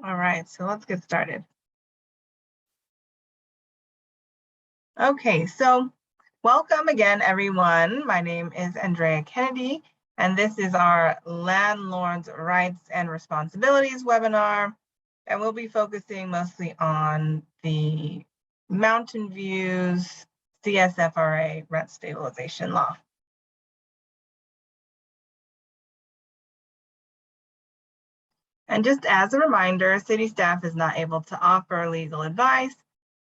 All right, so let's get started. Okay, so welcome again, everyone. My name is Andrea Kennedy, and this is our Landlord's Rights and Responsibilities webinar. And we'll be focusing mostly on the Mountain View's CSFRA rent stabilization law. And just as a reminder, city staff is not able to offer legal advice,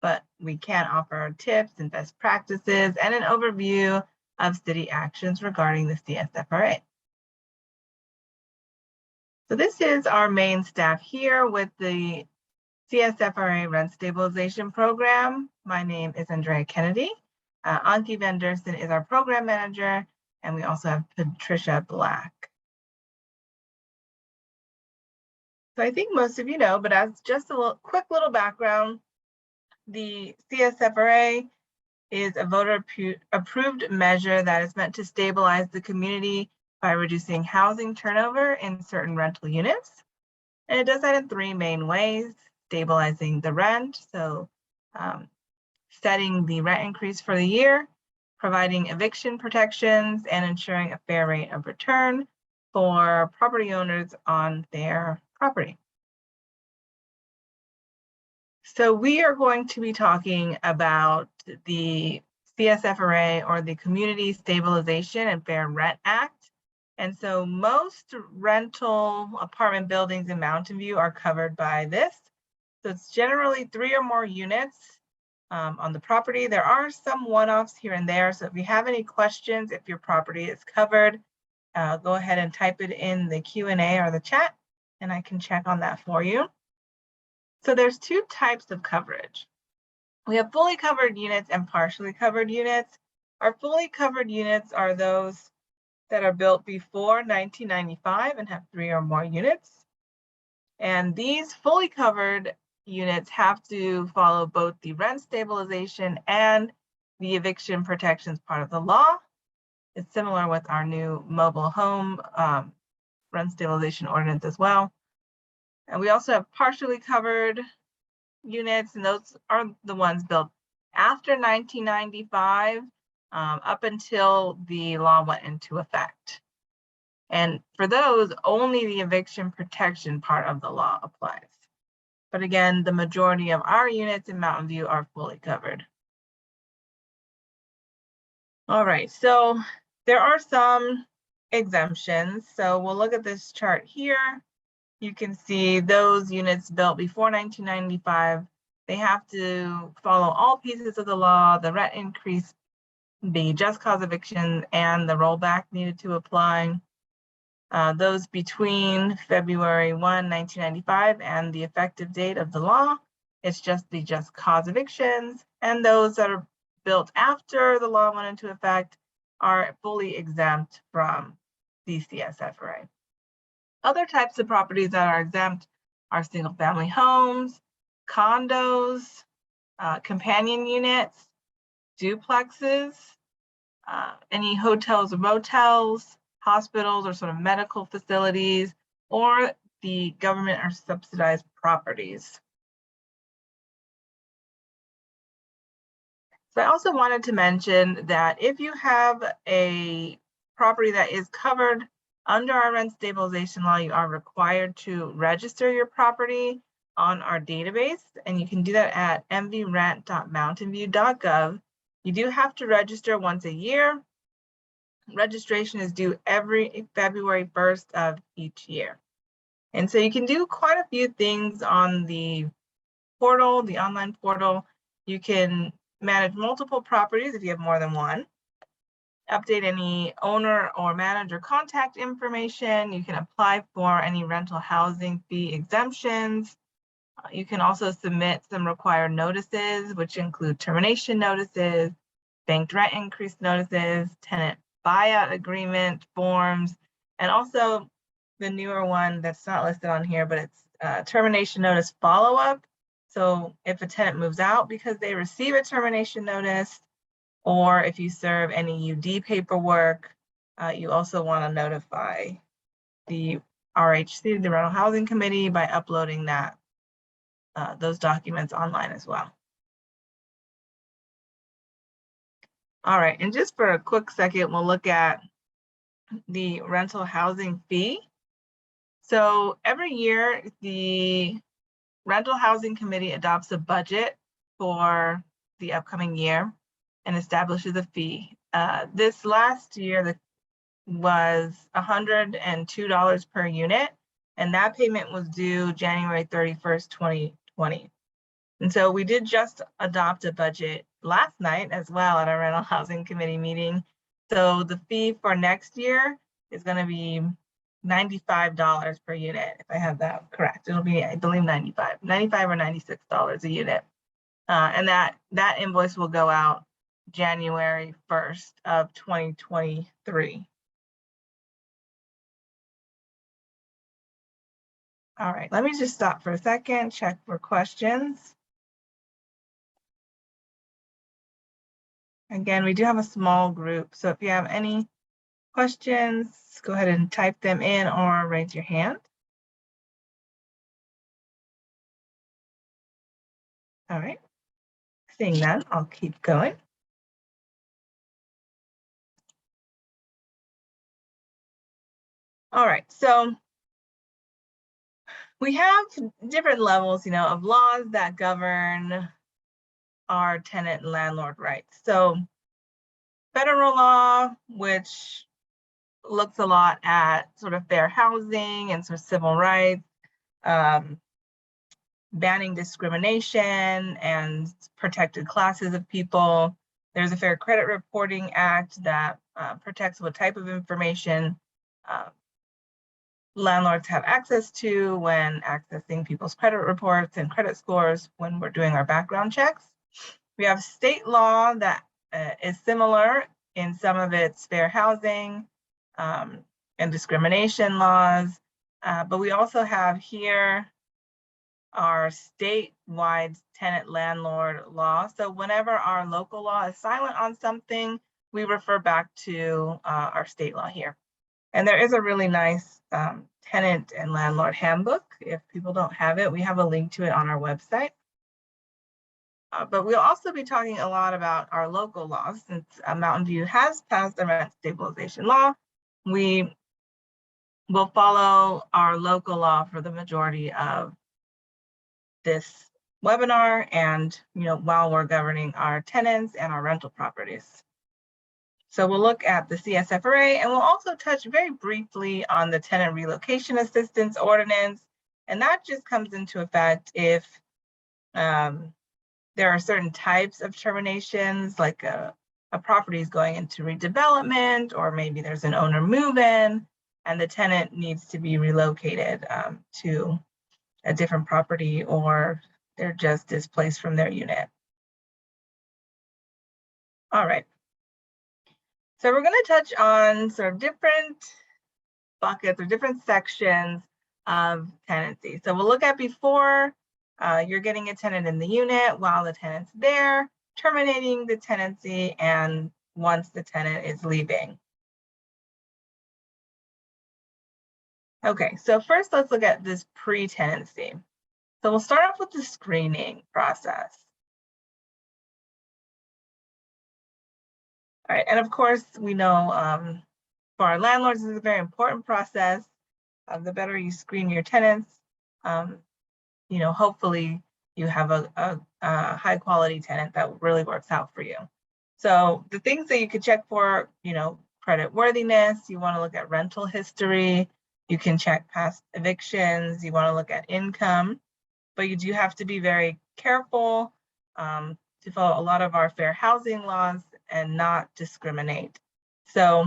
but we can offer tips and best practices and an overview of city actions regarding the CSFRA. So this is our main staff here with the CSFRA Rent Stabilization Program. My name is Andrea Kennedy. Anki Van Dersen is our program manager, and we also have Patricia Black. So I think most of you know, but as just a quick little background, the CSFRA is a voter-approved measure that is meant to stabilize the community by reducing housing turnover in certain rental units. And it does that in three main ways: stabilizing the rent, so setting the rent increase for the year, providing eviction protections, and ensuring a fair rate of return for property owners on their property. So we are going to be talking about the CSFRA, or the Community Stabilization and Fair Rent Act. And so most rental apartment buildings in Mountain View are covered by this. So it's generally 3 or more units on the property. There are some one-offs here and there. So if you have any questions, if your property is covered, go ahead and type it in the Q&A or the chat, and I can check on that for you. So there's 2 types of coverage. We have fully covered units and partially covered units. Our fully covered units are those that are built before 1995 and have 3 or more units. And these fully covered units have to follow both the rent stabilization and the eviction protections part of the law. It's similar with our new mobile home rent stabilization ordinance as well. And we also have partially covered units, and those are the ones built after 1995 up until the law went into effect. And for those, only the eviction protection part of the law applies. But again, the majority of our units in Mountain View are fully covered. All right, so there are some exemptions. So we'll look at this chart here. You can see those units built before 1995, they have to follow all pieces of the law, the rent increase, the just cause eviction, and the rollback needed to apply. Those between February 1, 1995 and the effective date of the law, it's just the just cause evictions. And those that are built after the law went into effect are fully exempt from the CSFRA. Other types of properties that are exempt are single-family homes, condos, companion units, duplexes, any hotels or motels, hospitals or sort of medical facilities, or the government or subsidized properties. So I also wanted to mention that if you have a property that is covered under our rent stabilization law, you are required to register your property on our database, and you can do that at mvrent.mountainview.gov. You do have to register once a year. Registration is due every February 1st of each year. And so you can do quite a few things on the portal, the online portal. You can manage multiple properties if you have more than one. Update any owner or manager contact information. You can apply for any rental housing fee exemptions. You can also submit some required notices, which include termination notices, banked rent increase notices, tenant buyout agreement forms, and also the newer one that's not listed on here, but it's termination notice follow-up. So if a tenant moves out because they receive a termination notice, or if you serve any UD paperwork, you also want to notify the RHC, the Rental Housing Committee, by uploading that those documents online as well. All right, and just for a quick second, we'll look at the rental housing fee. So every year, the Rental Housing Committee adopts a budget for the upcoming year and establishes a fee. This last year was $102 per unit, and that payment was due January 31st, 2020. And so we did just adopt a budget last night as well at our Rental Housing Committee meeting. So the fee for next year is going to be $95 per unit, if I have that correct. It'll be, I believe, $95 or $96 a unit. And that invoice will go out January 1st of 2023. All right, let me just stop for a second, check for questions. Again, we do have a small group, so if you have any questions, go ahead and type them in or raise your hand. All right, seeing none, I'll keep going. All right, so we have different levels, of laws that govern our tenant and landlord rights. So federal law, which looks a lot at sort of fair housing and sort of civil rights, banning discrimination and protected classes of people. There's a Fair Credit Reporting Act that protects what type of information landlords have access to when accessing people's credit reports and credit scores when we're doing our background checks. We have state law that is similar in some of its fair housing and discrimination laws, but we also have here our statewide tenant landlord law. So whenever our local law is silent on something, we refer back to our state law here. And there is a really nice tenant and landlord handbook. If people don't have it, we have a link to it on our website. But we'll also be talking a lot about our local laws. Since Mountain View has passed the rent stabilization law, we will follow our local law for the majority of this webinar and while we're governing our tenants and our rental properties. So we'll look at the CSFRA, and we'll also touch very briefly on the Tenant Relocation Assistance Ordinance. And that just comes into effect if there are certain types of terminations, like a property is going into redevelopment, or maybe there's an owner move-in and the tenant needs to be relocated to a different property, or they're just displaced from their unit. All right. So we're going to touch on sort of different buckets or different sections of tenancy. So we'll look at before you're getting a tenant in the unit, while the tenant's there, terminating the tenancy, and once the tenant is leaving. Okay, so first let's look at this pre-tenancy. So we'll start off with the screening process. All right, and of course, we know for our landlords, this is a very important process. The better you screen your tenants, hopefully you have a high quality tenant that really works out for you. So the things that you could check for, credit worthiness, you want to look at rental history, you can check past evictions, you want to look at income, but you do have to be very careful to follow a lot of our fair housing laws and not discriminate. So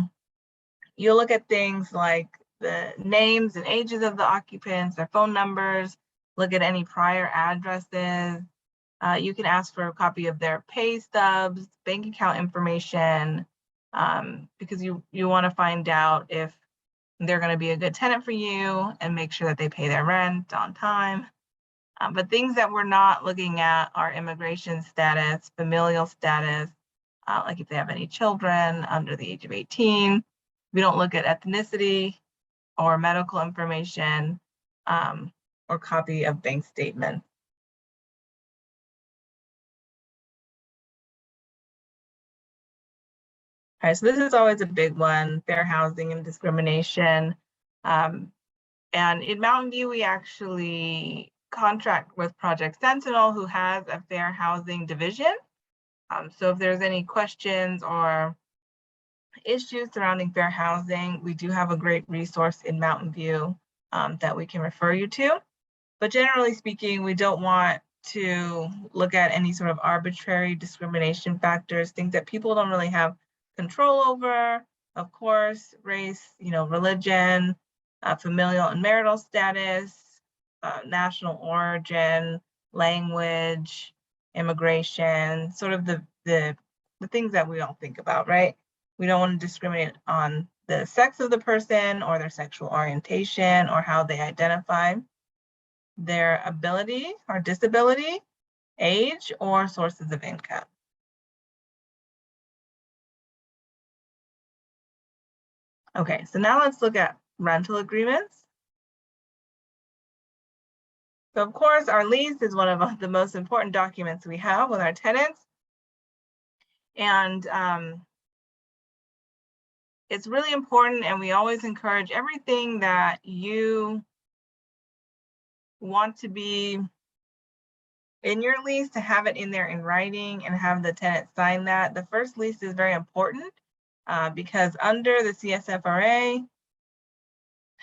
you'll look at things like the names and ages of the occupants, their phone numbers, look at any prior addresses. You can ask for a copy of their pay stubs, bank account information, because you want to find out if they're going to be a good tenant for you and make sure that they pay their rent on time. But things that we're not looking at are immigration status, familial status, like if they have any children under the age of 18. We don't look at ethnicity or medical information or copy of bank statements. All right, so this is always a big one, fair housing and discrimination. And in Mountain View, we actually contract with Project Sentinel, who has a fair housing division. So if there's any questions or issues surrounding fair housing, we do have a great resource in Mountain View that we can refer you to. But generally speaking, we don't want to look at any sort of arbitrary discrimination factors, things that people don't really have control over. Of course, race, religion, familial and marital status, national origin, language, immigration, sort of the things that we all think about, right? We don't want to discriminate on the sex of the person or their sexual orientation or how they identify, their ability or disability, age, or sources of income. Okay, so now let's look at rental agreements. So of course, our lease is one of the most important documents we have with our tenants. And it's really important, and we always encourage everything that you want to be in your lease to have it in there in writing and have the tenant sign that. The first lease is very important because under the CSFRA,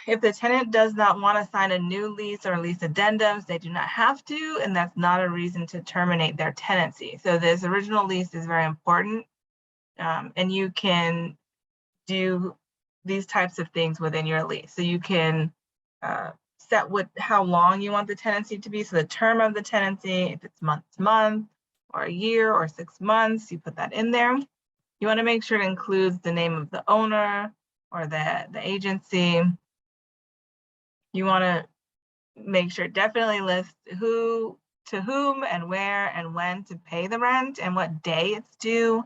if the tenant does not want to sign a new lease or lease addendums, they do not have to, and that's not a reason to terminate their tenancy. So this original lease is very important, and you can do these types of things within your lease. So you can set how long you want the tenancy to be. So the term of the tenancy, if it's month to month or a year or 6 months, you put that in there. You want to make sure it includes the name of the owner or the agency. You want to make sure it definitely lists who, to whom, and where, and when to pay the rent and what day it's due.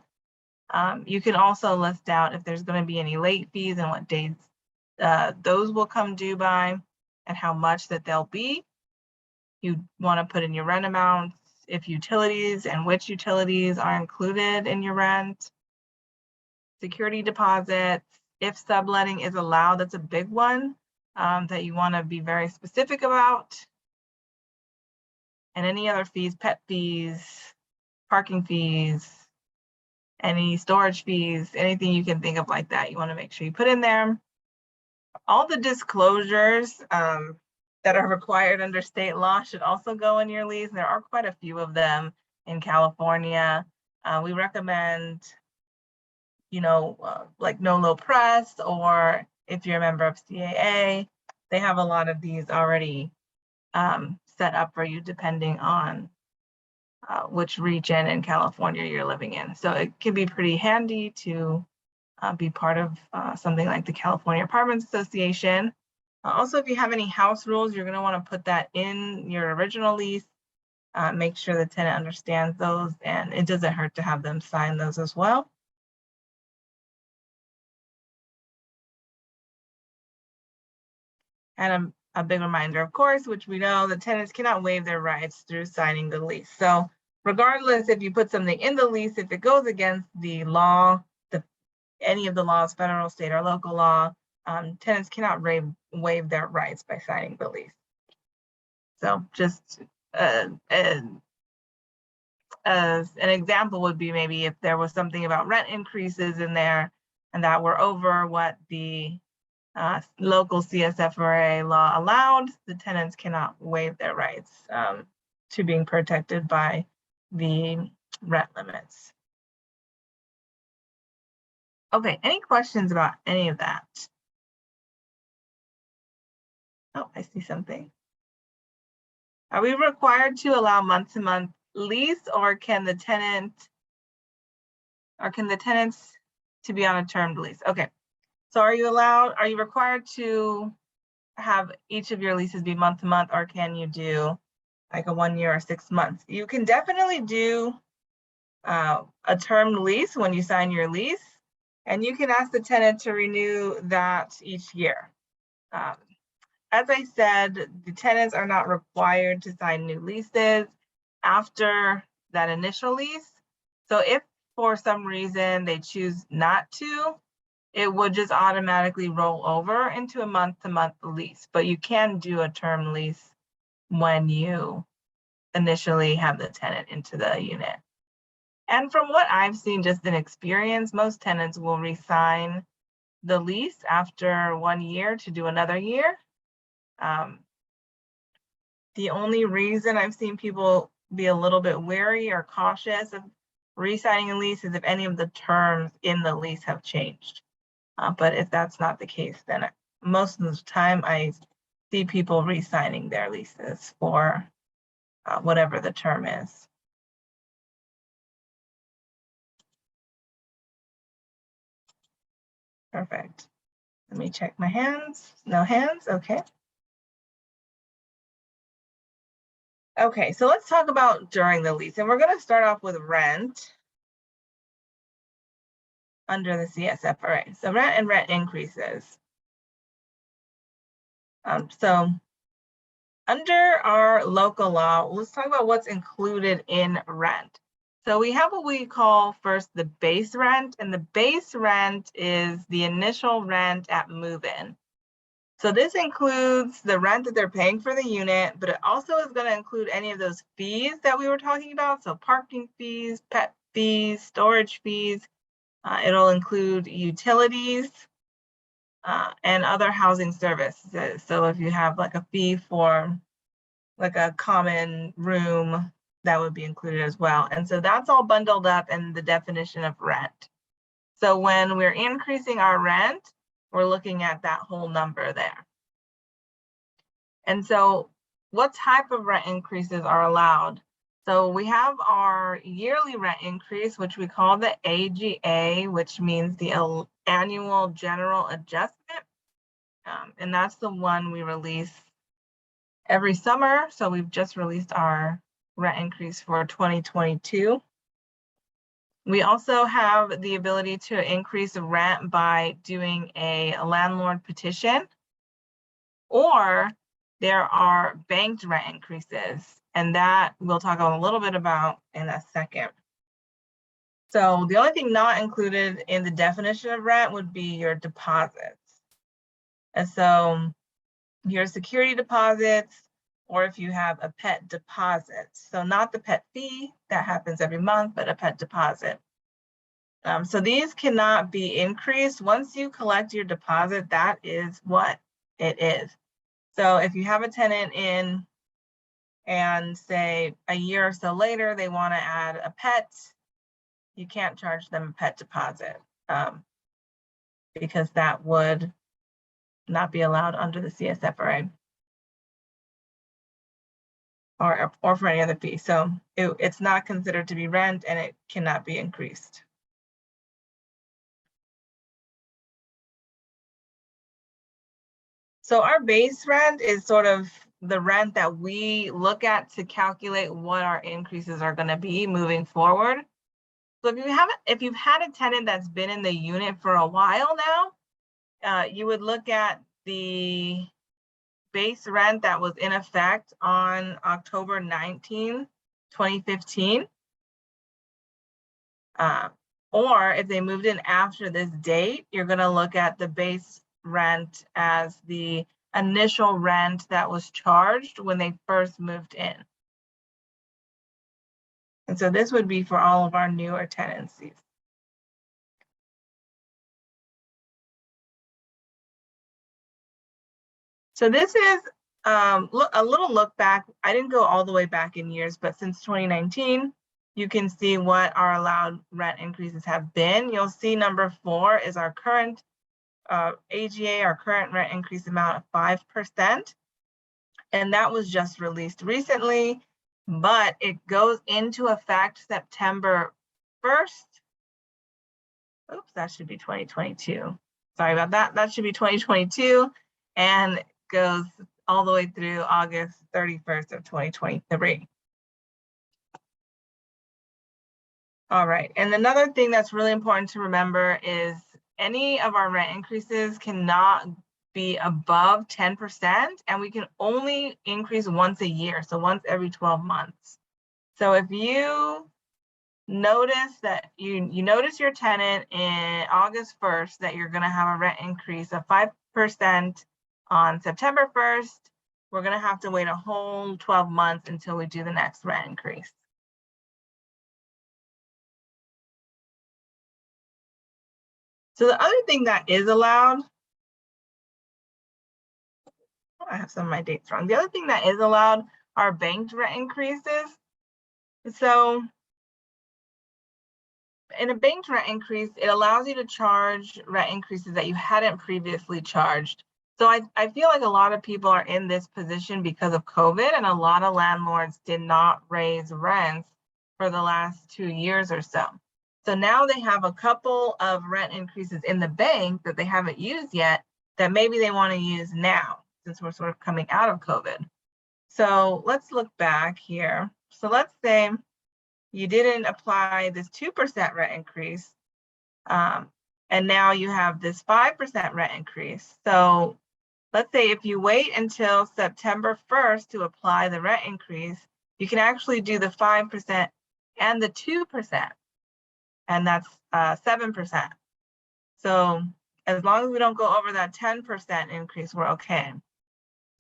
You can also list out if there's going to be any late fees and what dates those will come due by and how much that they'll be. You want to put in your rent amounts, if utilities and which utilities are included in your rent. Security deposits, if subletting is allowed, that's a big one that you want to be very specific about. And any other fees, pet fees, parking fees, any storage fees, anything you can think of like that, you want to make sure you put in there. All the disclosures that are required under state law should also go in your lease. There are quite a few of them in California. We recommend, like no low press, or if you're a member of CAA, they have a lot of these already set up for you depending on which region in California you're living in. So it can be pretty handy to be part of something like the California Apartment Association. Also, if you have any house rules, you're going to want to put that in your original lease. Make sure the tenant understands those, and it doesn't hurt to have them sign those as well. And a big reminder, of course, which we know the tenants cannot waive their rights through signing the lease. So regardless if you put something in the lease, if it goes against the law, any of the laws, federal, state, or local law, tenants cannot waive their rights by signing the lease. So just as an example would be maybe if there was something about rent increases in there and that were over what the local CSFRA law allowed, the tenants cannot waive their rights to being protected by the rent limits. Okay, any questions about any of that? Oh, I see something. Are we required to allow month-to-month lease, or can the tenants to be on a termed lease? Okay, so are you required to have each of your leases be month-to-month, or can you do like a 1 year or 6 months? You can definitely do a termed lease when you sign your lease, and you can ask the tenant to renew that each year. As I said, the tenants are not required to sign new leases after that initial lease. So if, for some reason they choose not to, it would just automatically roll over into a month-to-month lease. But you can do a term lease when you initially have the tenant into the unit. And from what I've seen just in experience, most tenants will re-sign the lease after 1 year to do another year. The only reason I've seen people be a little bit wary or cautious of re-signing a lease is if any of the terms in the lease have changed. But if that's not the case, then most of the time I see people re-signing their leases for whatever the term is. Perfect. Let me check my hands. No hands, okay. Okay, so let's talk about during the lease. And we're gonna start off with rent under the CSFRA. So rent and rent increases. So under our local law, let's talk about what's included in rent. So we have what we call first the base rent, and the base rent is the initial rent at move-in. So this includes the rent that they're paying for the unit, but it also is going to include any of those fees that we were talking about. So parking fees, pet fees, storage fees. It'll include utilities and other housing services. So if you have like a fee for like a common room, that would be included as well. And so that's all bundled up in the definition of rent. So when we're increasing our rent, we're looking at that whole number there. And so what type of rent increases are allowed? So we have our yearly rent increase, which we call the AGA, which means the annual general adjustment. And that's the one we release every summer. So we've just released our rent increase for 2022. We also have the ability to increase the rent by doing a landlord petition, or there are banked rent increases, and that we'll talk a little bit about in a second. So the only thing not included in the definition of rent would be your deposits. And so your security deposits, or if you have a pet deposit. So not the pet fee that happens every month, but a pet deposit. So these cannot be increased. Once you collect your deposit, that is what it is. So if you have a tenant in and say a year or so later, they want to add a pet, you can't charge them a pet deposit because that would not be allowed under the CSFRA or for any other fee. So it's not considered to be rent and it cannot be increased. So our base rent is sort of the rent that we look at to calculate what our increases are going to be moving forward. So if you've had a tenant that's been in the unit for a while now, you would look at the base rent that was in effect on October 19, 2015. Or if they moved in after this date, you're going to look at the base rent as the initial rent that was charged when they first moved in. And so this would be for all of our newer tenancies. So this is a little look back. I didn't go all the way back in years, but since 2019, you can see what our allowed rent increases have been. You'll see number 4 is our current AGA, our current rent increase amount of 5%. And that was just released recently, but it goes into effect September 1st. Oops, that should be 2022. Sorry about that. That should be 2022 and goes all the way through August 31st of 2023. All right, and another thing that's really important to remember is any of our rent increases cannot be above 10%, and we can only increase once a year, so once every 12 months. So if you notice that you notice your tenant in August 1st that you're going to have a rent increase of 5% on September 1st, we're going to have to wait a whole 12 months until we do the next rent increase. So the other thing that is allowed, I have some of my dates wrong. The other thing that is allowed are banked rent increases. So in a banked rent increase, it allows you to charge rent increases that you hadn't previously charged. So I feel like a lot of people are in this position because of COVID, and a lot of landlords did not raise rents for the last 2 years or so. So now they have a couple of rent increases in the bank that they haven't used yet that maybe they want to use now since we're sort of coming out of COVID. So let's look back here. So let's say you didn't apply this 2% rent increase, and now you have this 5% rent increase. So let's say if you wait until September 1st to apply the rent increase, you can actually do the 5% and the 2%, and that's 7%. So as long as we don't go over that 10% increase, we're okay.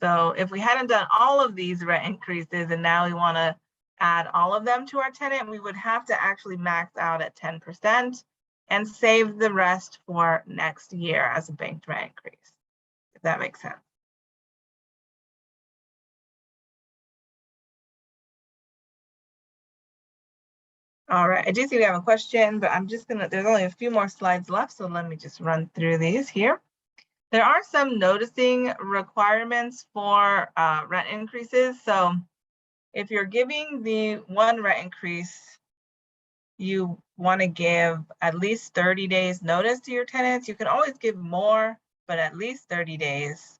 So if we hadn't done all of these rent increases and now we want to add all of them to our tenant, we would have to actually max out at 10% and save the rest for next year as a banked rent increase, if that makes sense. All right, I do see we have a question, but I'm just there's only a few more slides left, so let me just run through these here. There are some noticing requirements for rent increases. So if you're giving the one rent increase, you want to give at least 30 days notice to your tenants. You can always give more, but at least 30 days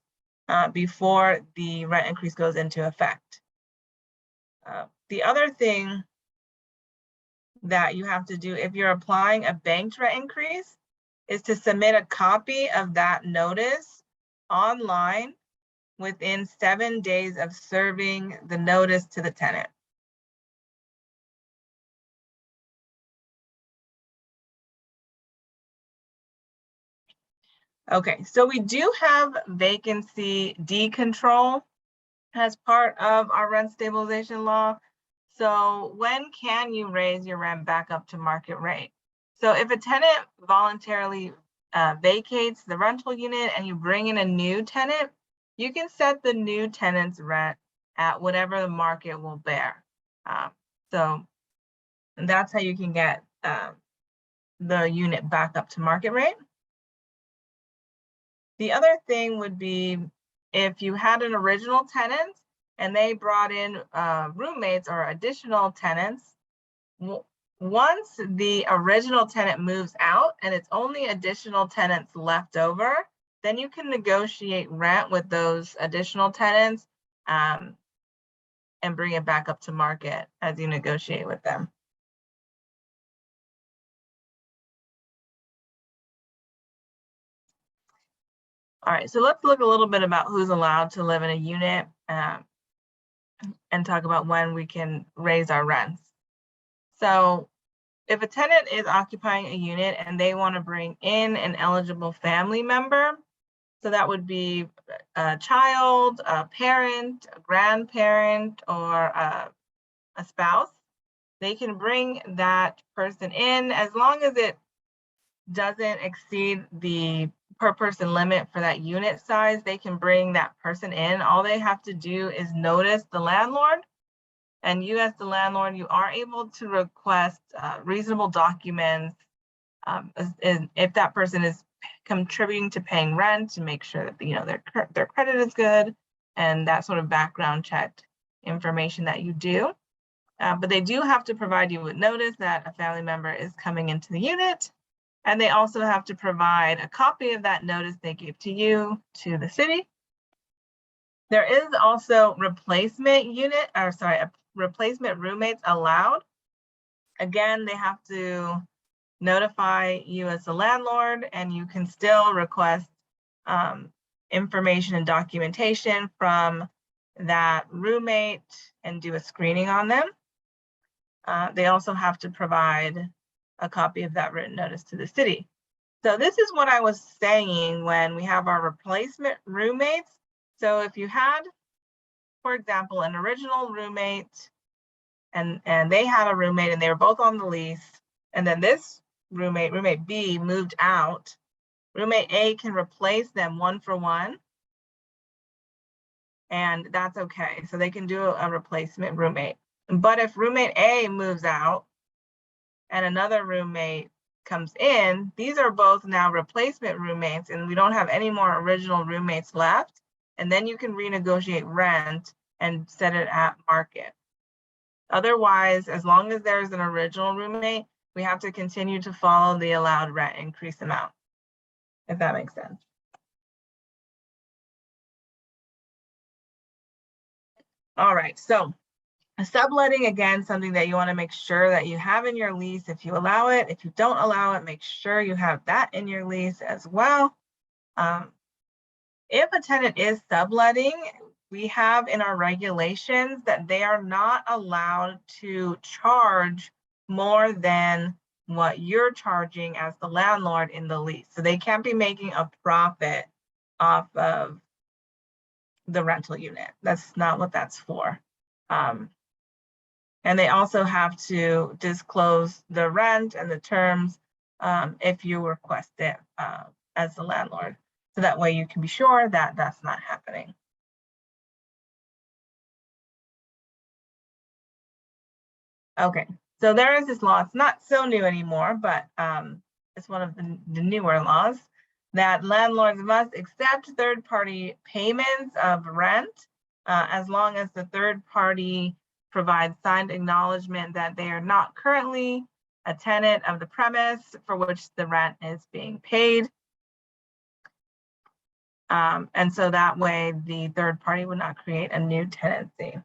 before the rent increase goes into effect. The other thing that you have to do if you're applying a banked rent increase is to submit a copy of that notice online within 7 days of serving the notice to the tenant. Okay, so we do have vacancy decontrol as part of our rent stabilization law. So when can you raise your rent back up to market rate? So if a tenant voluntarily vacates the rental unit and you bring in a new tenant, you can set the new tenant's rent at whatever the market will bear. So that's how you can get the unit back up to market rate. The other thing would be if you had an original tenant and they brought in roommates or additional tenants, once the original tenant moves out and it's only additional tenants left over, then you can negotiate rent with those additional tenants and bring it back up to market as you negotiate with them. All right, so let's look a little bit about who's allowed to live in a unit and talk about when we can raise our rents. So if a tenant is occupying a unit and they want to bring in an eligible family member, so that would be a child, a parent, a grandparent, or a spouse, they can bring that person in as long as it doesn't exceed the per person limit for that unit size. They can bring that person in. All they have to do is notice the landlord, and you as the landlord, you are able to request reasonable documents if that person is contributing to paying rent, to make sure that their credit is good and that sort of background checked information that you do. But they do have to provide you with notice that a family member is coming into the unit. And they also have to provide a copy of that notice they gave to you to the city. There is also replacement roommates allowed. Again, they have to notify you as the landlord, and you can still request information and documentation from that roommate and do a screening on them. they also have to provide a copy of that written notice to the city. So this is what I was saying when we have our replacement roommates. So if you had, for example, an original roommate and they had a roommate and they were both on the lease, and then this roommate B, moved out, roommate A can replace them 1-for-1, and that's okay. So they can do a replacement roommate. But if roommate A moves out and another roommate comes in, these are both now replacement roommates, and we don't have any more original roommates left. And then you can renegotiate rent and set it at market. Otherwise, as long as there's an original roommate, we have to continue to follow the allowed rent increase amount, if that makes sense. All right, so subletting, again, something that you want to make sure that you have in your lease if you allow it. If you don't allow it, make sure you have that in your lease as well. If a tenant is subletting, we have in our regulations that they are not allowed to charge more than what you're charging as the landlord in the lease. So they can't be making a profit off of the rental unit. That's not what that's for. And they also have to disclose the rent and the terms if you request it as the landlord. So that way you can be sure that that's not happening. Okay, so there is this law. It's not so new anymore, but it's one of the newer laws that landlords must accept third-party payments of rent as long as the third party provides signed acknowledgement that they are not currently a tenant of the premise for which the rent is being paid. And so that way the third party would not create a new tenancy.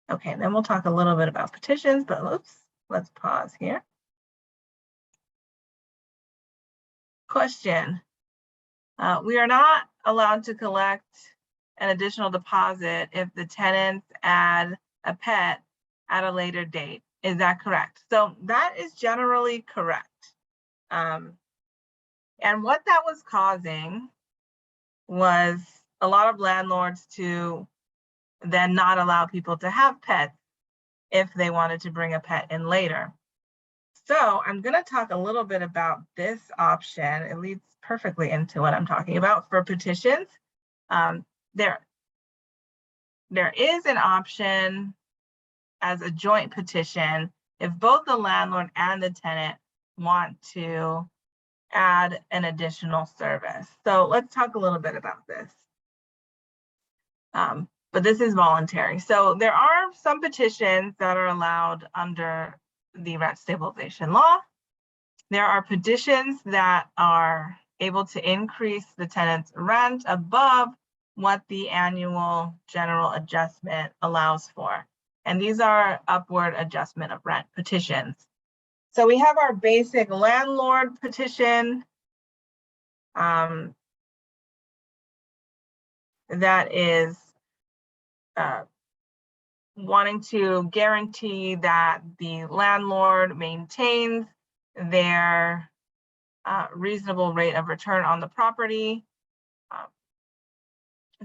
Okay, then we'll talk a little bit about petitions, but let's pause here. Question. We are not allowed to collect an additional deposit if the tenants add a pet at a later date. Is that correct? So that is generally correct. And what that was causing was a lot of landlords to then not allow people to have pets if they wanted to bring a pet in later. So I'm going to talk a little bit about this option. It leads perfectly into what I'm talking about for petitions. There is an option as a joint petition if both the landlord and the tenant want to add an additional service. So let's talk a little bit about this. But this is voluntary. So there are some petitions that are allowed under the rent stabilization law. There are petitions that are able to increase the tenant's rent above what the annual general adjustment allows for. And these are upward adjustment of rent petitions. So we have our basic landlord petition that is wanting to guarantee that the landlord maintains their reasonable rate of return on the property.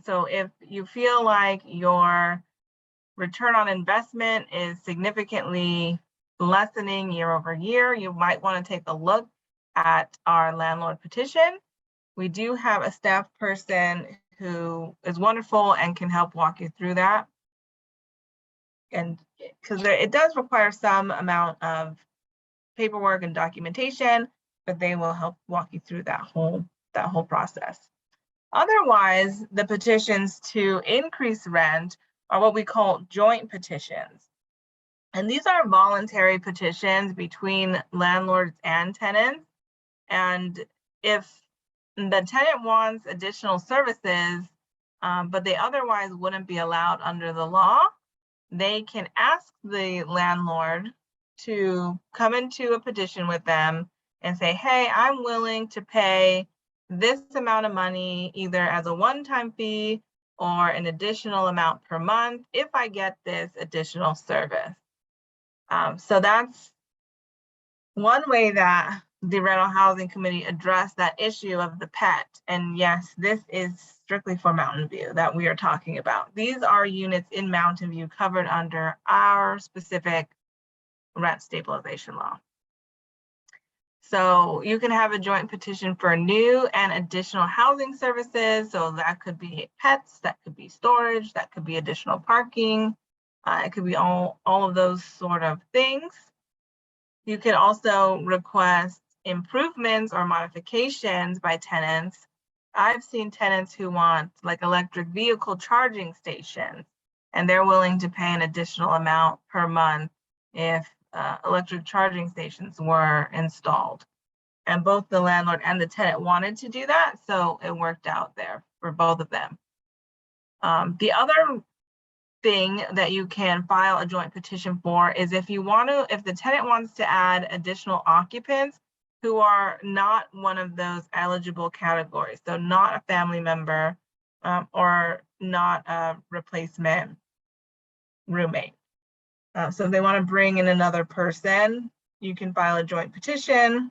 So if you feel like your return on investment is significantly lessening year over year, you might want to take a look at our landlord petition. We do have a staff person who is wonderful and can help walk you through that. And because it does require some amount of paperwork and documentation, but they will help walk you through that whole process. Otherwise, the petitions to increase rent are what we call joint petitions. And these are voluntary petitions between landlords and tenants. And if the tenant wants additional services, but they otherwise wouldn't be allowed under the law, they can ask the landlord to come into a petition with them and say, hey, I'm willing to pay this amount of money either as a one-time fee or an additional amount per month if I get this additional service. So that's one way that the Rental Housing Committee addressed that issue of the pet. And yes, this is strictly for Mountain View that we are talking about. These are units in Mountain View covered under our specific rent stabilization law. So you can have a joint petition for new and additional housing services. So that could be pets, that could be storage, that could be additional parking. It could be all of those sort of things. You can also request improvements or modifications by tenants. I've seen tenants who want like electric vehicle charging stations, and they're willing to pay an additional amount per month if electric charging stations were installed. And both the landlord and the tenant wanted to do that, so it worked out there for both of them. The other thing that you can file a joint petition for is if the tenant wants to add additional occupants who are not one of those eligible categories, so not a family member or not a replacement roommate. So if they want to bring in another person, you can file a joint petition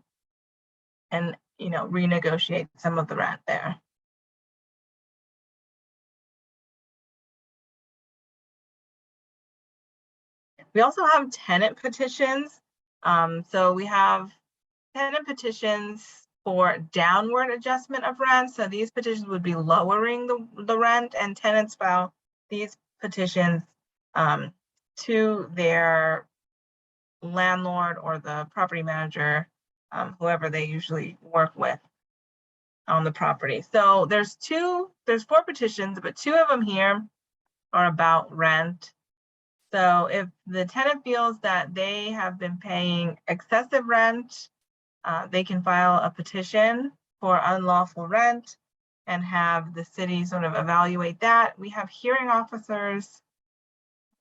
and renegotiate some of the rent there. We also have tenant petitions. So we have tenant petitions for downward adjustment of rent. So these petitions would be lowering the rent, and tenants file these petitions to their landlord or the property manager, whoever they usually work with on the property. So there's 4 petitions, but 2 of them here are about rent. So if the tenant feels that they have been paying excessive rent, they can file a petition for unlawful rent and have the city sort of evaluate that. We have hearing officers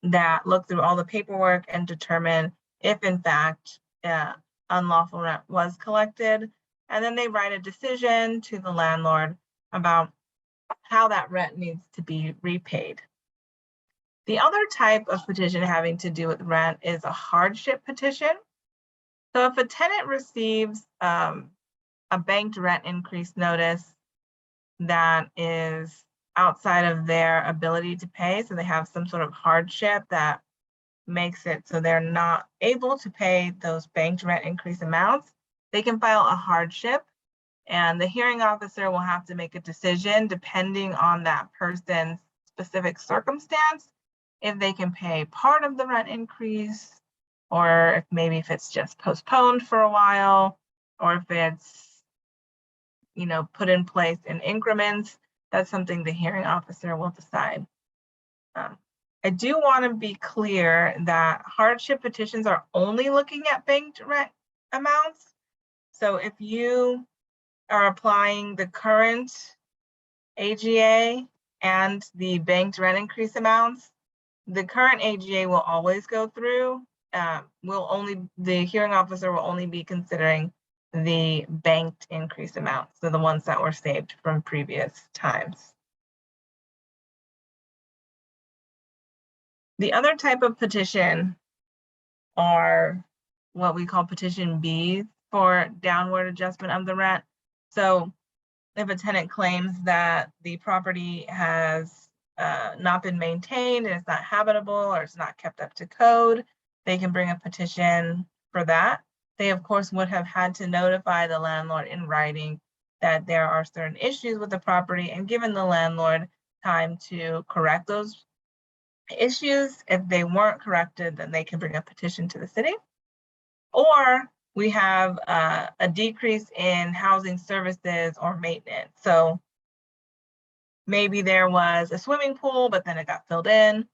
that look through all the paperwork and determine if in fact unlawful rent was collected. And then they write a decision to the landlord about how that rent needs to be repaid. The other type of petition having to do with rent is a hardship petition. So if a tenant receives a banked rent increase notice that is outside of their ability to pay, so they have some sort of hardship that makes it so they're not able to pay those banked rent increase amounts, they can file a hardship, and the hearing officer will have to make a decision depending on that person's specific circumstance, if they can pay part of the rent increase, or if it's just postponed for a while, or if it's put in place in increments. That's something the hearing officer will decide. I do want to be clear that hardship petitions are only looking at banked rent amounts. So if you are applying the current AGA and the banked rent increase amounts, the current AGA will always go through. The hearing officer will only be considering the banked increase amounts, so the ones that were saved from previous times. The other type of petition are what we call petition B for downward adjustment of the rent. So if a tenant claims that the property has not been maintained and it's not habitable or it's not kept up to code, they can bring a petition for that. They, of course, would have had to notify the landlord in writing that there are certain issues with the property and given the landlord time to correct those issues. If they weren't corrected, then they can bring a petition to the city. Or we have a decrease in housing services or maintenance. So maybe there was a swimming pool, but then it got filled in,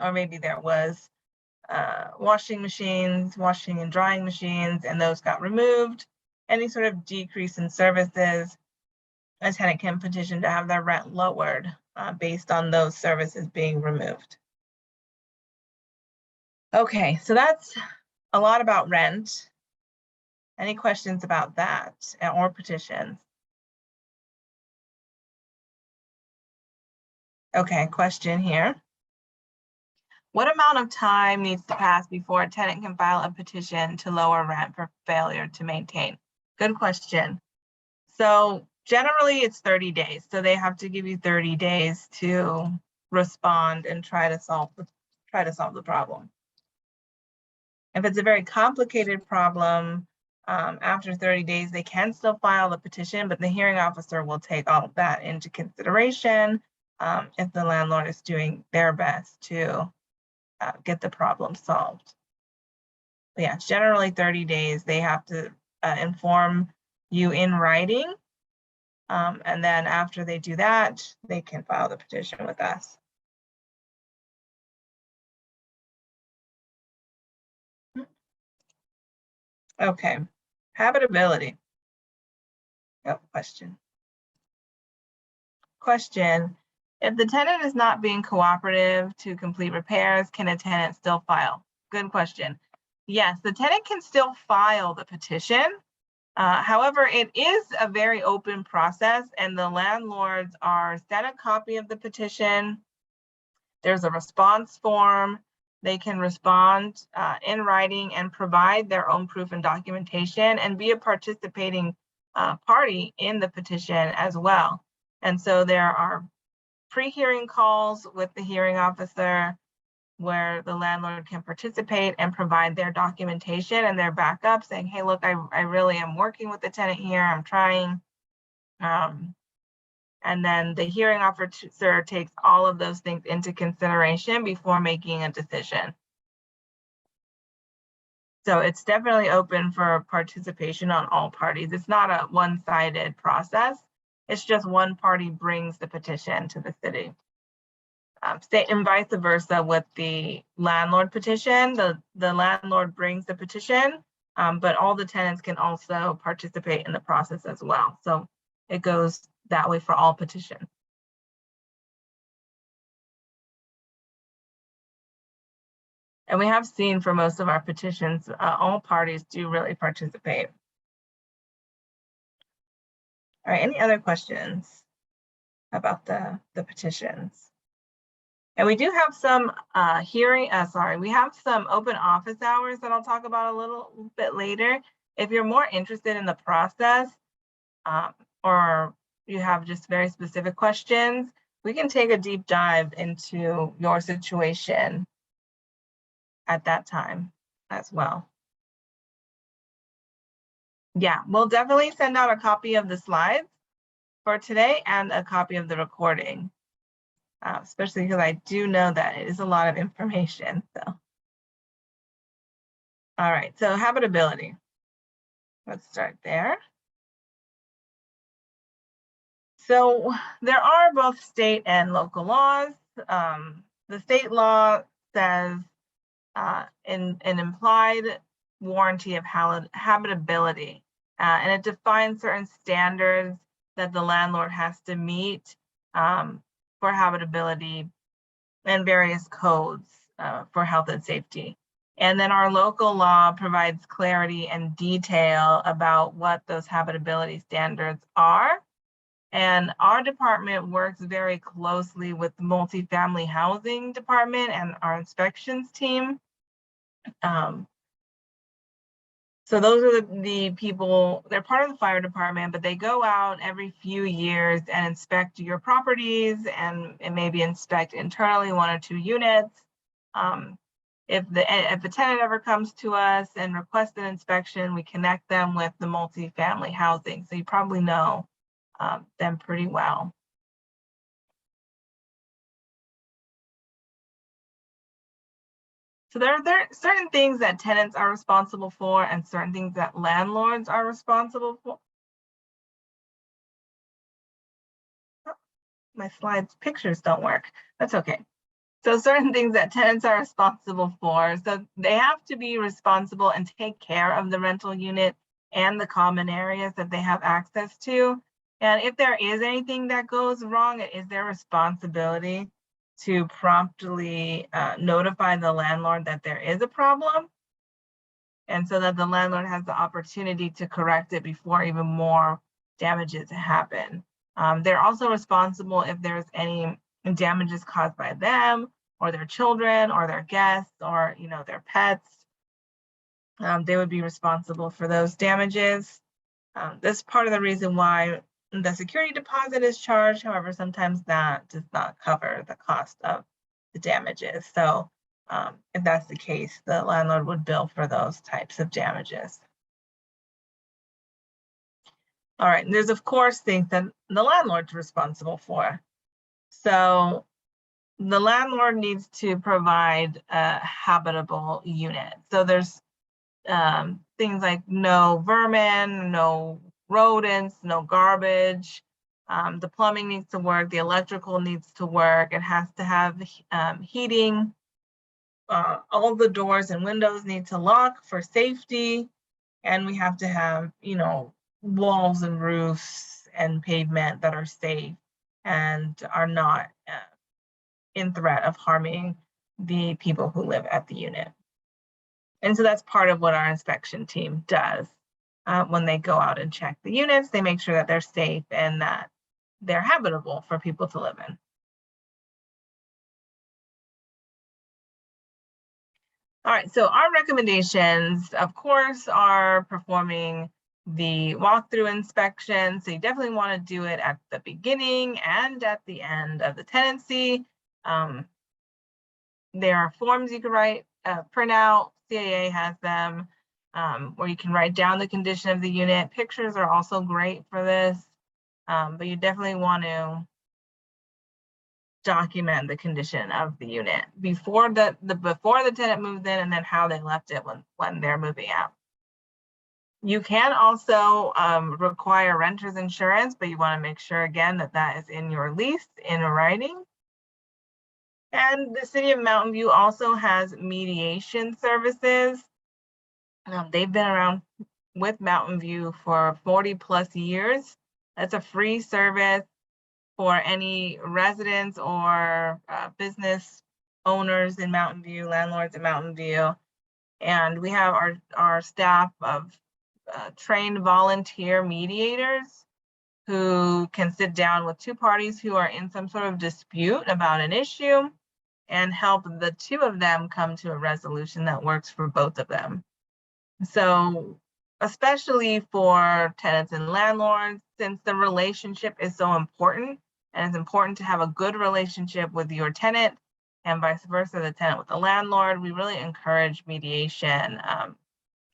or maybe there was washing and drying machines, and those got removed. Any sort of decrease in services, a tenant can petition to have their rent lowered based on those services being removed. Okay, so that's a lot about rent. Any questions about that or petitions? Okay, question here. What amount of time needs to pass before a tenant can file a petition to lower rent for failure to maintain? Good question. So generally it's 30 days. So they have to give you 30 days to respond and try to solve the problem. If it's a very complicated problem, after 30 days, they can still file the petition, but the hearing officer will take all of that into consideration if the landlord is doing their best to get the problem solved. But yeah, generally 30 days, they have to inform you in writing. And then after they do that, they can file the petition with us. Okay, habitability. Oh, question. Question, if the tenant is not being cooperative to complete repairs, can a tenant still file? Good question. Yes, the tenant can still file the petition. However, it is a very open process and the landlords are sent a copy of the petition. There's a response form. They can respond in writing and provide their own proof and documentation and be a participating party in the petition as well. And so there are pre-hearing calls with the hearing officer where the landlord can participate and provide their documentation and their backup saying, hey, look, I really am working with the tenant here, I'm trying. And then the hearing officer takes all of those things into consideration before making a decision. So it's definitely open for participation on all parties. It's not a one-sided process. It's just one party brings the petition to the city. And vice versa with the landlord petition. The landlord brings the petition, but all the tenants can also participate in the process as well. So it goes that way for all petitions. And we have seen for most of our petitions, all parties do really participate. All right, any other questions about the petitions? And we do have some we have some open office hours that I'll talk about a little bit later. If you're more interested in the process or you have just very specific questions, we can take a deep dive into your situation at that time as well. Yeah, we'll definitely send out a copy of the slides for today and a copy of the recording, especially because I do know that it is a lot of information. So, all right, so habitability. Let's start there. So there are both state and local laws. The state law says an implied warranty of habitability, and it defines certain standards that the landlord has to meet for habitability and various codes for health and safety. And then our local law provides clarity and detail about what those habitability standards are. And our department works very closely with the multifamily housing department and our inspections team. So those are the people, they're part of the fire department, but they go out every few years and inspect your properties and maybe inspect internally 1 or 2 units. If the tenant ever comes to us and requests an inspection, we connect them with the multifamily housing. So you probably know them pretty well. So there are certain things that tenants are responsible for and certain things that landlords are responsible for. Oh, my slides pictures don't work. That's okay. So certain things that tenants are responsible for. So they have to be responsible and take care of the rental unit and the common areas that they have access to. And if there is anything that goes wrong, it is their responsibility to promptly notify the landlord that there is a problem, and so that the landlord has the opportunity to correct it before even more damages happen. They're also responsible if there's any damages caused by them or their children or their guests or their pets, they would be responsible for those damages. That's part of the reason why the security deposit is charged. However, sometimes that does not cover the cost of the damages. So if that's the case, the landlord would bill for those types of damages. All right, and there's of course things that the landlord's responsible for. So the landlord needs to provide a habitable unit. So there's things like no vermin, no rodents, no garbage. The plumbing needs to work, the electrical needs to work. It has to have heating. All the doors and windows need to lock for safety. And we have to have, walls and roofs and pavement that are safe and are not in threat of harming the people who live at the unit. And so that's part of what our inspection team does. When they go out and check the units, they make sure that they're safe and that they're habitable for people to live in. All right, so our recommendations, of course, are performing the walkthrough inspection. So you definitely want to do it at the beginning and at the end of the tenancy. There are forms you can write, print out. CAA has them, where you can write down the condition of the unit. Pictures are also great for this, but you definitely want to document the condition of the unit before the tenant moves in, and then how they left it when they're moving out. You can also require renter's insurance, but you want to make sure again that is in your lease in writing. And the City of Mountain View also has mediation services. They've been around with Mountain View for 40+ years. That's a free service for any residents or business owners in Mountain View, landlords in Mountain View. And we have our staff of trained volunteer mediators who can sit down with two parties who are in some sort of dispute about an issue and help the two of them come to a resolution that works for both of them. So especially for tenants and landlords, since the relationship is so important, and it's important to have a good relationship with your tenant and vice versa, the tenant with the landlord, we really encourage mediation,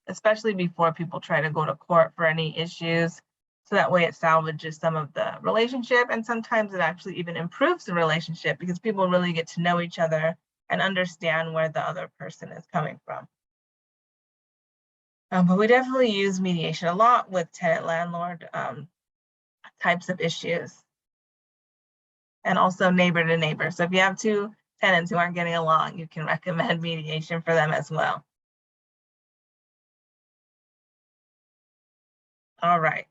especially before people try to go to court for any issues. So that way it salvages some of the relationship, and sometimes it actually even improves the relationship because people really get to know each other and understand where the other person is coming from. But we definitely use mediation a lot with tenant-landlord types of issues, and also neighbor to neighbor. So if you have two tenants who aren't getting along, you can recommend mediation for them as well. All right.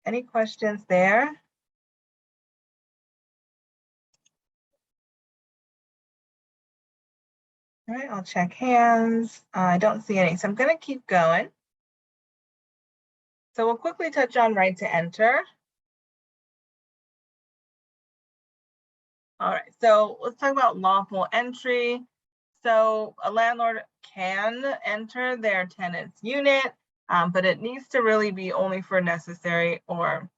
Any questions there? All right, I'll check hands. I don't see any, so I'm going to keep going. So we'll quickly touch on right to enter. All right, so let's talk about lawful entry. So a landlord can enter their tenant's unit, but it needs to really be only for necessary or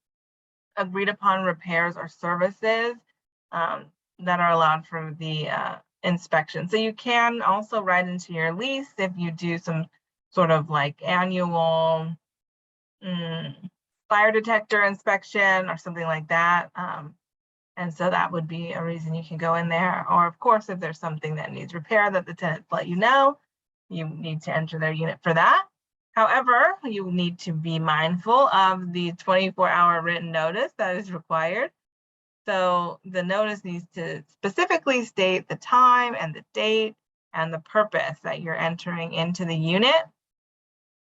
agreed upon repairs or services that are allowed for the inspection. So you can also write into your lease if you do some sort of like annual fire detector inspection or something like that. And so that would be a reason you can go in there. Or of course, if there's something that needs repair that the tenants let you know, you need to enter their unit for that. However, you need to be mindful of the 24-hour written notice that is required. So the notice needs to specifically state the time and the date and the purpose that you're entering into the unit.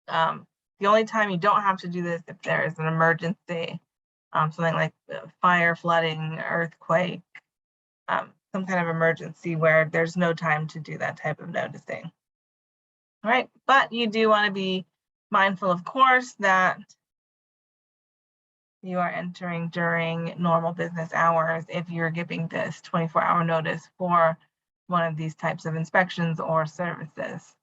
The only time you don't have to do this if there is an emergency, something like fire, flooding, earthquake, some kind of emergency where there's no time to do that type of noticing. All right, but you do want to be mindful, of course, that you are entering during normal business hours if you're giving this 24-hour notice for one of these types of inspections or services.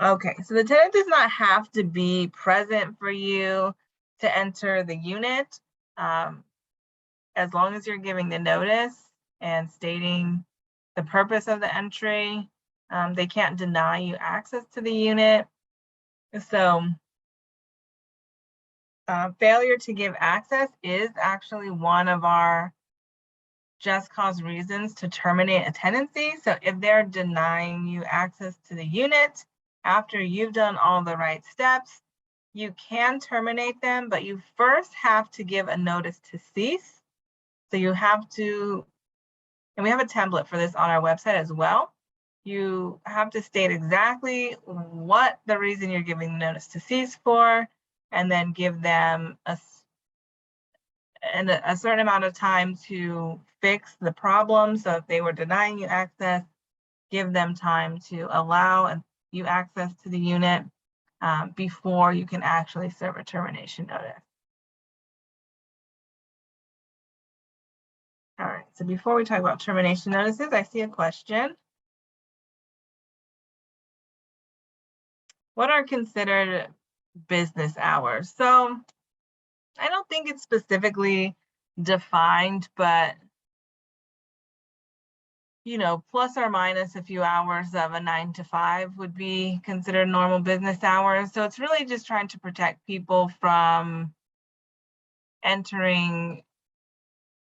Okay, so the tenant does not have to be present for you to enter the unit. As long as you're giving the notice and stating the purpose of the entry, they can't deny you access to the unit. So failure to give access is actually one of our just cause reasons to terminate a tenancy. So if they're denying you access to the unit after you've done all the right steps, you can terminate them, but you first have to give a notice to cease. So you have to, and we have a template for this on our website as well. You have to state exactly what the reason you're giving the notice to cease for, and then give them a certain amount of time to fix the problem. So if they were denying you access, give them time to allow you access to the unit before you can actually serve a termination notice. All right, so before we talk about termination notices, I see a question. What are considered business hours? So I don't think it's specifically defined, but plus or minus a few hours of a 9 to 5 would be considered normal business hours. So it's really just trying to protect people from entering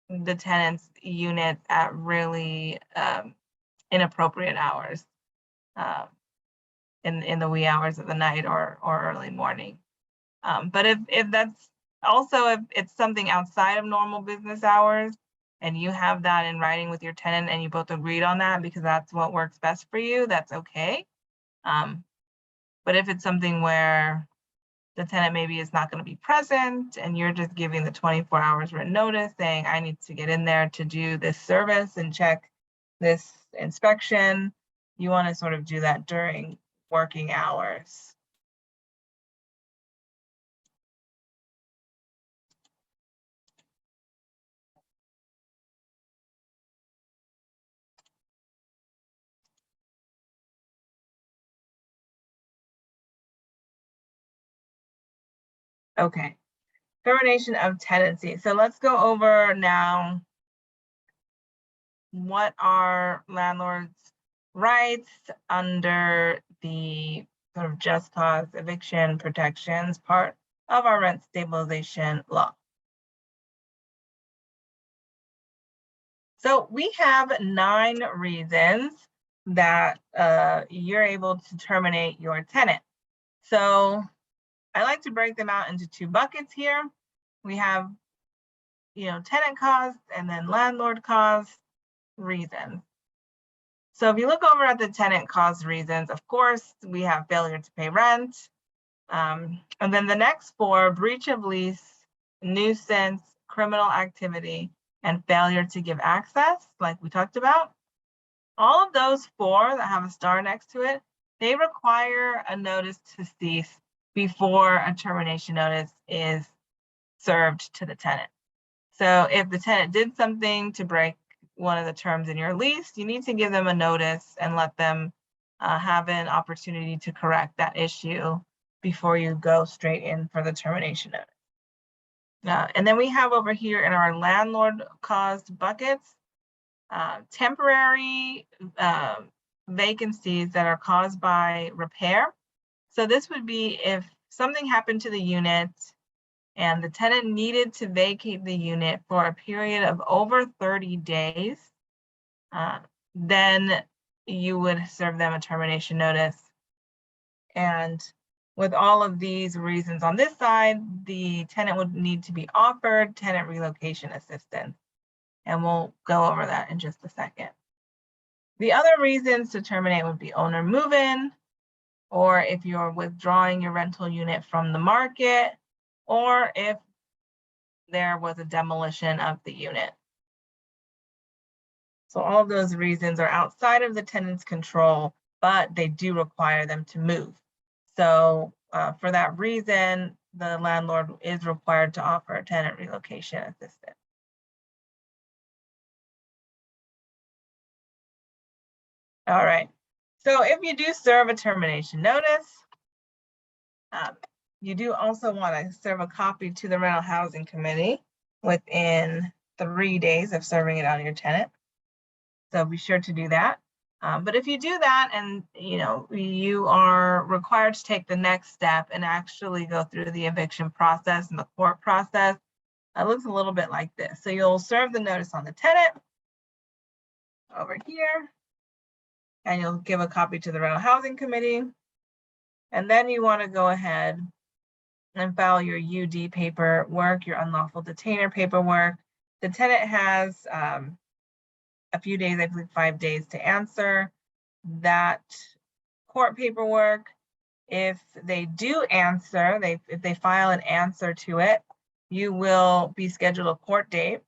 the tenant's unit at really inappropriate hours in the wee hours of the night or early morning. But if that's also, if it's something outside of normal business hours and you have that in writing with your tenant and you both agreed on that because that's what works best for you, that's okay. But if it's something where the tenant maybe is not going to be present and you're just giving the 24 hours written notice saying, I need to get in there to do this service and check this inspection, you want to sort of do that during working hours. Okay, termination of tenancy. So let's go over now what are landlords' rights under the sort of just cause eviction protections part of our rent stabilization law. So we have 9 reasons that you're able to terminate your tenant. So I like to break them out into 2 buckets here. We have, tenant cause and then landlord cause reasons. So if you look over at the tenant cause reasons, of course, we have failure to pay rent. And then the next 4, breach of lease, nuisance, criminal activity, and failure to give access, like we talked about. All of those 4 that have a star next to it, they require a notice to cease before a termination notice is served to the tenant. So if the tenant did something to break one of the terms in your lease, you need to give them a notice and let them have an opportunity to correct that issue before you go straight in for the termination notice. And then we have over here in our landlord caused buckets, temporary vacancies that are caused by repair. So this would be if something happened to the unit and the tenant needed to vacate the unit for a period of over 30 days, then you would serve them a termination notice. And with all of these reasons on this side, the tenant would need to be offered tenant relocation assistance. And we'll go over that in just a second. The other reasons to terminate would be owner move-in, or if you're withdrawing your rental unit from the market, or if there was a demolition of the unit. So all of those reasons are outside of the tenant's control, but they do require them to move. So for that reason, the landlord is required to offer a tenant relocation assistance. All right. So if you do serve a termination notice, you do also want to serve a copy to the rental housing committee within 3 days of serving it on your tenant. So be sure to do that. But if you do that and you are required to take the next step and actually go through the eviction process and the court process, it looks a little bit like this. So you'll serve the notice on the tenant over here, and you'll give a copy to the rental housing committee. And then you want to go ahead and file your UD paperwork, your unlawful detainer paperwork. The tenant has a few days, I believe 5 days, to answer that court paperwork. If they do answer, if they file an answer to it, you will be scheduled a court date,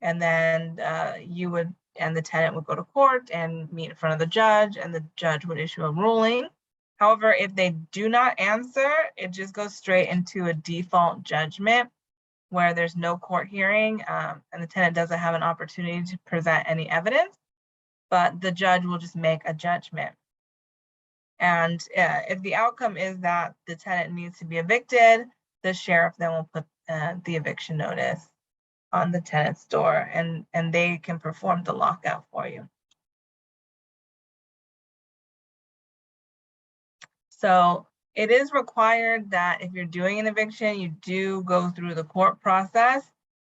and then you would and the tenant would go to court and meet in front of the judge, and the judge would issue a ruling. However, if they do not answer, it just goes straight into a default judgment where there's no court hearing, and the tenant doesn't have an opportunity to present any evidence, but the judge will just make a judgment. And if the outcome is that the tenant needs to be evicted, the sheriff then will put the eviction notice on the tenant's door, and they can perform the lockout for you. So it is required that if you're doing an eviction, you do go through the court process.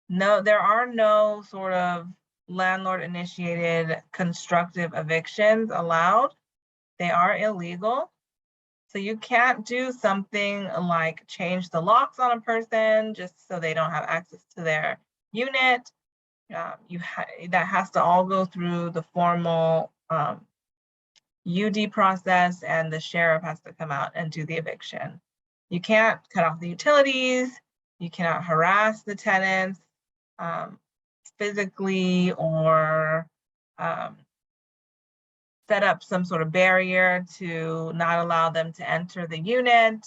No, there are no sort of landlord-initiated constructive evictions allowed. They are illegal. So you can't do something like change the locks on a person just so they don't have access to their unit. That has to all go through the formal UD process, and the sheriff has to come out and do the eviction. You can't cut off the utilities. You cannot harass the tenants physically, or set up some sort of barrier to not allow them to enter the unit,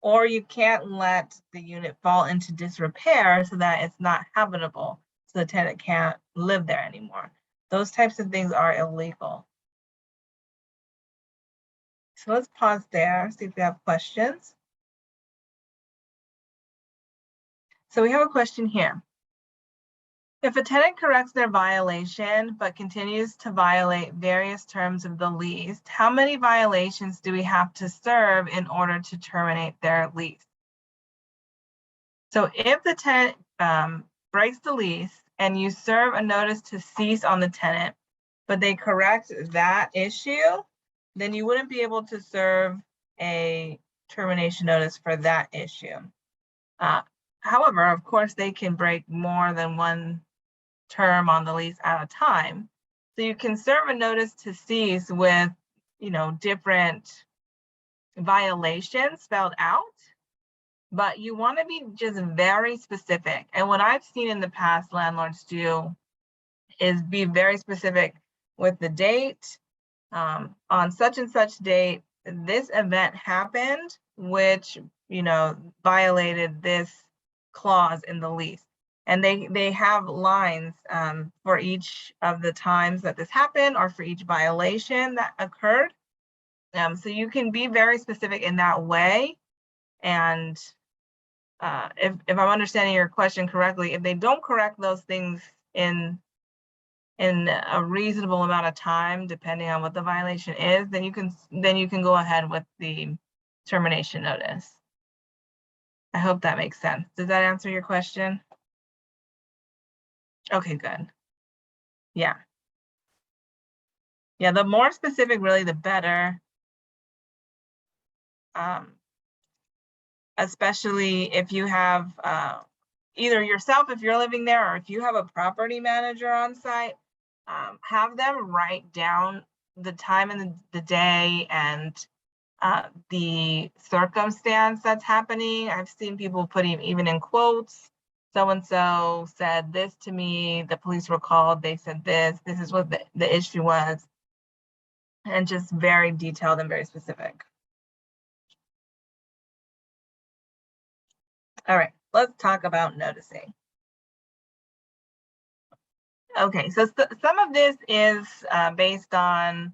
or you can't let the unit fall into disrepair so that it's not habitable, so the tenant can't live there anymore. Those types of things are illegal. So let's pause there, see if we have questions. So we have a question here. If a tenant corrects their violation but continues to violate various terms of the lease, how many violations do we have to serve in order to terminate their lease? So if the tenant breaks the lease and you serve a notice to cease on the tenant, but they correct that issue, then you wouldn't be able to serve a termination notice for that issue. However, of course, they can break more than one term on the lease at a time. So you can serve a notice to cease with, different violations spelled out, but you want to be just very specific. And what I've seen in the past landlords do is be very specific with the date. On such and such date, this event happened, which, violated this clause in the lease. And they have lines for each of the times that this happened, or for each violation that occurred. So you can be very specific in that way. And if I'm understanding your question correctly, if they don't correct those things in a reasonable amount of time, depending on what the violation is, then you can go ahead with the termination notice. I hope that makes sense. Does that answer your question? Okay, good. Yeah. Yeah, the more specific, really, the better. Especially if you have either yourself, if you're living there, or if you have a property manager on site, have them write down the time and the day and the circumstance that's happening. I've seen people putting even in quotes, so-and-so said this to me, the police were called, they said this is what the issue was, and just very detailed and very specific. All right, let's talk about noticing. Okay, so some of this is based on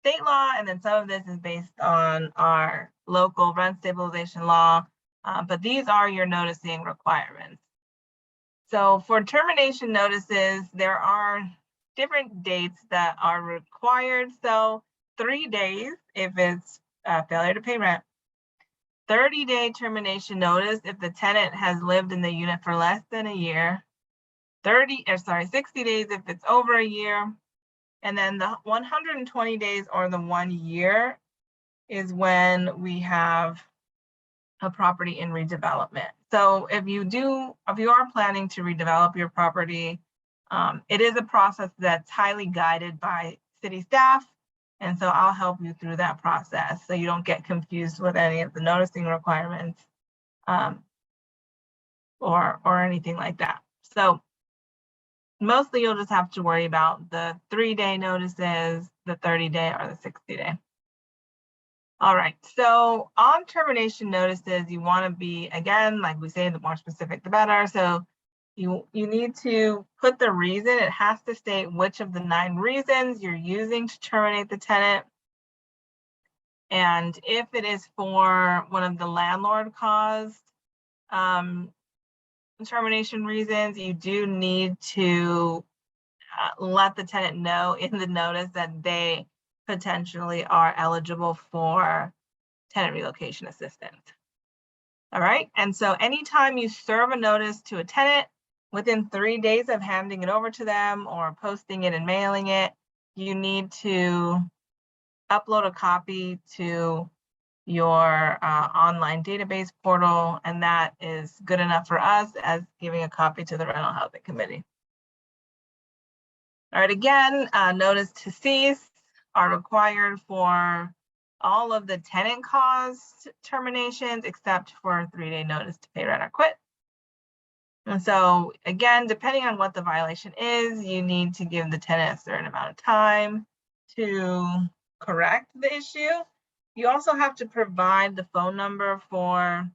state law, and then some of this is based on our local rent stabilization law, but these are your noticing requirements. So for termination notices, there are different dates that are required. So 3 days if it's failure to pay rent, 30-day termination notice if the tenant has lived in the unit for less than a year, 60 days if it's over a year, and then the 120 days or the 1 year is when we have a property in redevelopment. So if you are planning to redevelop your property, it is a process that's highly guided by city staff. And so I'll help you through that process so you don't get confused with any of the noticing requirements or anything like that. So mostly you'll just have to worry about the 3-day notices, the 30-day, or the 60-day. All right, so on termination notices, you want to be, again, like we say, the more specific, the better. So you need to put the reason. It has to state which of the 9 reasons you're using to terminate the tenant. And if it is for one of the landlord caused termination reasons, you do need to let the tenant know in the notice that they potentially are eligible for tenant relocation assistance. All right, and so anytime you serve a notice to a tenant within 3 days of handing it over to them or posting it and mailing it, you need to upload a copy to your online database portal, and that is good enough for us as giving a copy to the Rental Housing Committee. All right, again, notice to cease are required for all of the tenant caused terminations except for a 3-day notice to pay rent or quit. And so again, depending on what the violation is, you need to give the tenant a certain amount of time to correct the issue. You also have to provide the phone number for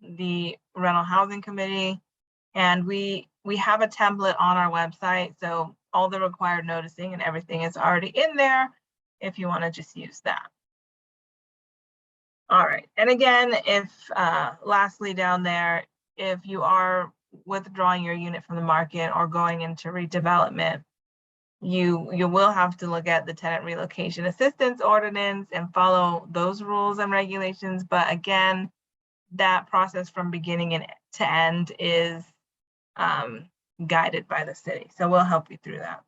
the Rental Housing Committee. And we have a template on our website, so all the required noticing and everything is already in there if you want to just use that. All right, and again, if lastly down there, if you are withdrawing your unit from the market or going into redevelopment, you will have to look at the tenant relocation assistance ordinance and follow those rules and regulations. But again, that process from beginning to end is guided by the city. So we'll help you through that.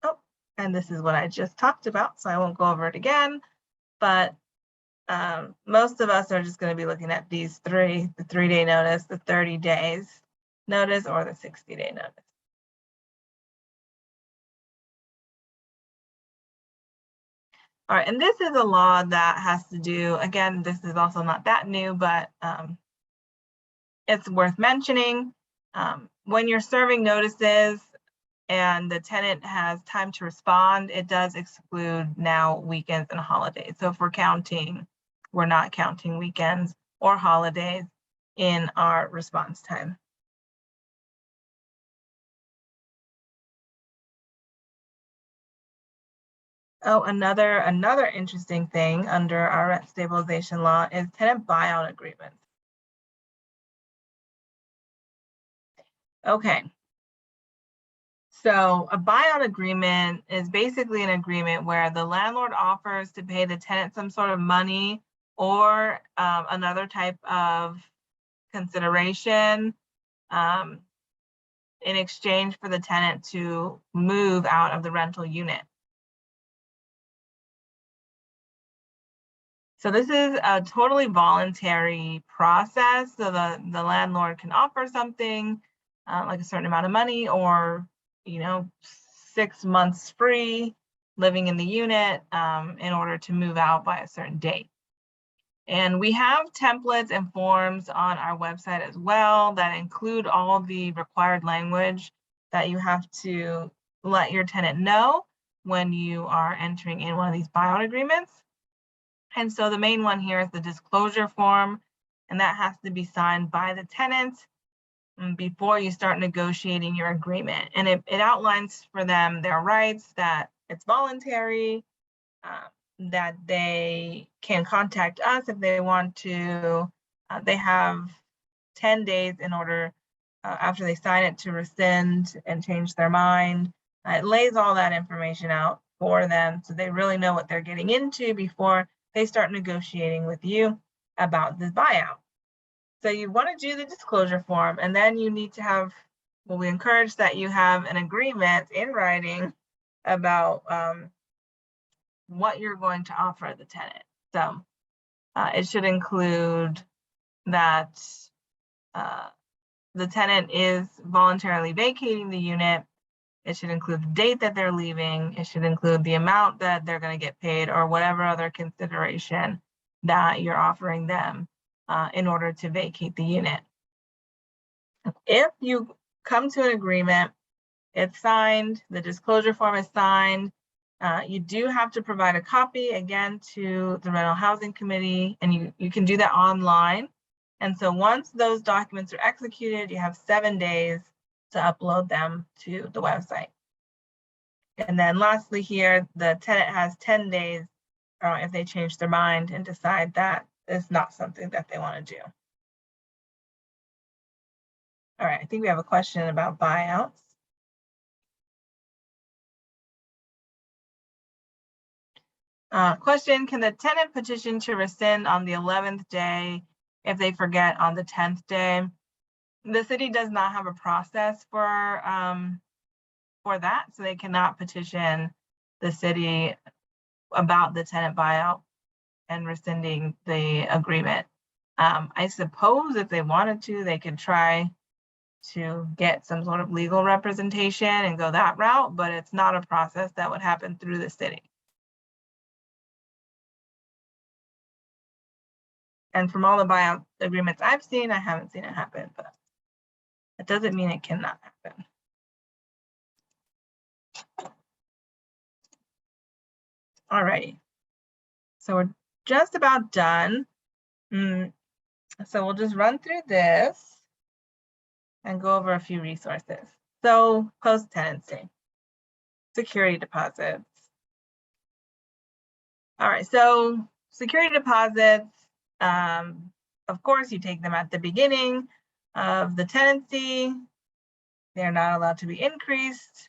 Oh, and this is what I just talked about, so I won't go over it again, but most of us are just going to be looking at these 3, the 3-day notice, the 30 days notice, or the 60-day notice. All right, and this is a law that has to do, again, this is also not that new, but it's worth mentioning. When you're serving notices and the tenant has time to respond, it does exclude now weekends and holidays. So if we're counting, we're not counting weekends or holidays in our response time. Oh, another interesting thing under our rent stabilization law is tenant buyout agreements. Okay. So a buyout agreement is basically an agreement where the landlord offers to pay the tenant some sort of money or another type of consideration in exchange for the tenant to move out of the rental unit. So this is a totally voluntary process. So the landlord can offer something like a certain amount of money, or 6 months free living in the unit in order to move out by a certain date. And we have templates and forms on our website as well that include all the required language that you have to let your tenant know when you are entering in one of these buyout agreements. And so the main one here is the disclosure form, and that has to be signed by the tenant before you start negotiating your agreement. And it outlines for them their rights, that it's voluntary, that they can contact us if they want to. They have 10 days in order, after they sign it, to rescind and change their mind. It lays all that information out for them so they really know what they're getting into before they start negotiating with you about this buyout. So you want to do the disclosure form, and then you need to have, well, we encourage that you have an agreement in writing about what you're going to offer the tenant. So it should include that the tenant is voluntarily vacating the unit. It should include the date that they're leaving. It should include the amount that they're going to get paid, or whatever other consideration that you're offering them in order to vacate the unit. If you come to an agreement, it's signed, the disclosure form is signed, you do have to provide a copy again to the Rental Housing Committee, and you can do that online. And so once those documents are executed, you have 7 days to upload them to the website. And then lastly here, the tenant has 10 days if they change their mind and decide that it's not something that they want to do. All right, I think we have a question about buyouts. Question, can the tenant petition to rescind on the 11th day if they forget on the 10th day? The city does not have a process for that, so they cannot petition the city about the tenant buyout and rescinding the agreement. I suppose if they wanted to, they could try to get some sort of legal representation and go that route, but it's not a process that would happen through the city. And from all the buyout agreements I've seen, I haven't seen it happen, but that doesn't mean it cannot happen. All righty. So we're just about done. So we'll just run through this and go over a few resources. So post-tenancy, security deposits. All right, so security deposits, of course, you take them at the beginning of the tenancy. They're not allowed to be increased.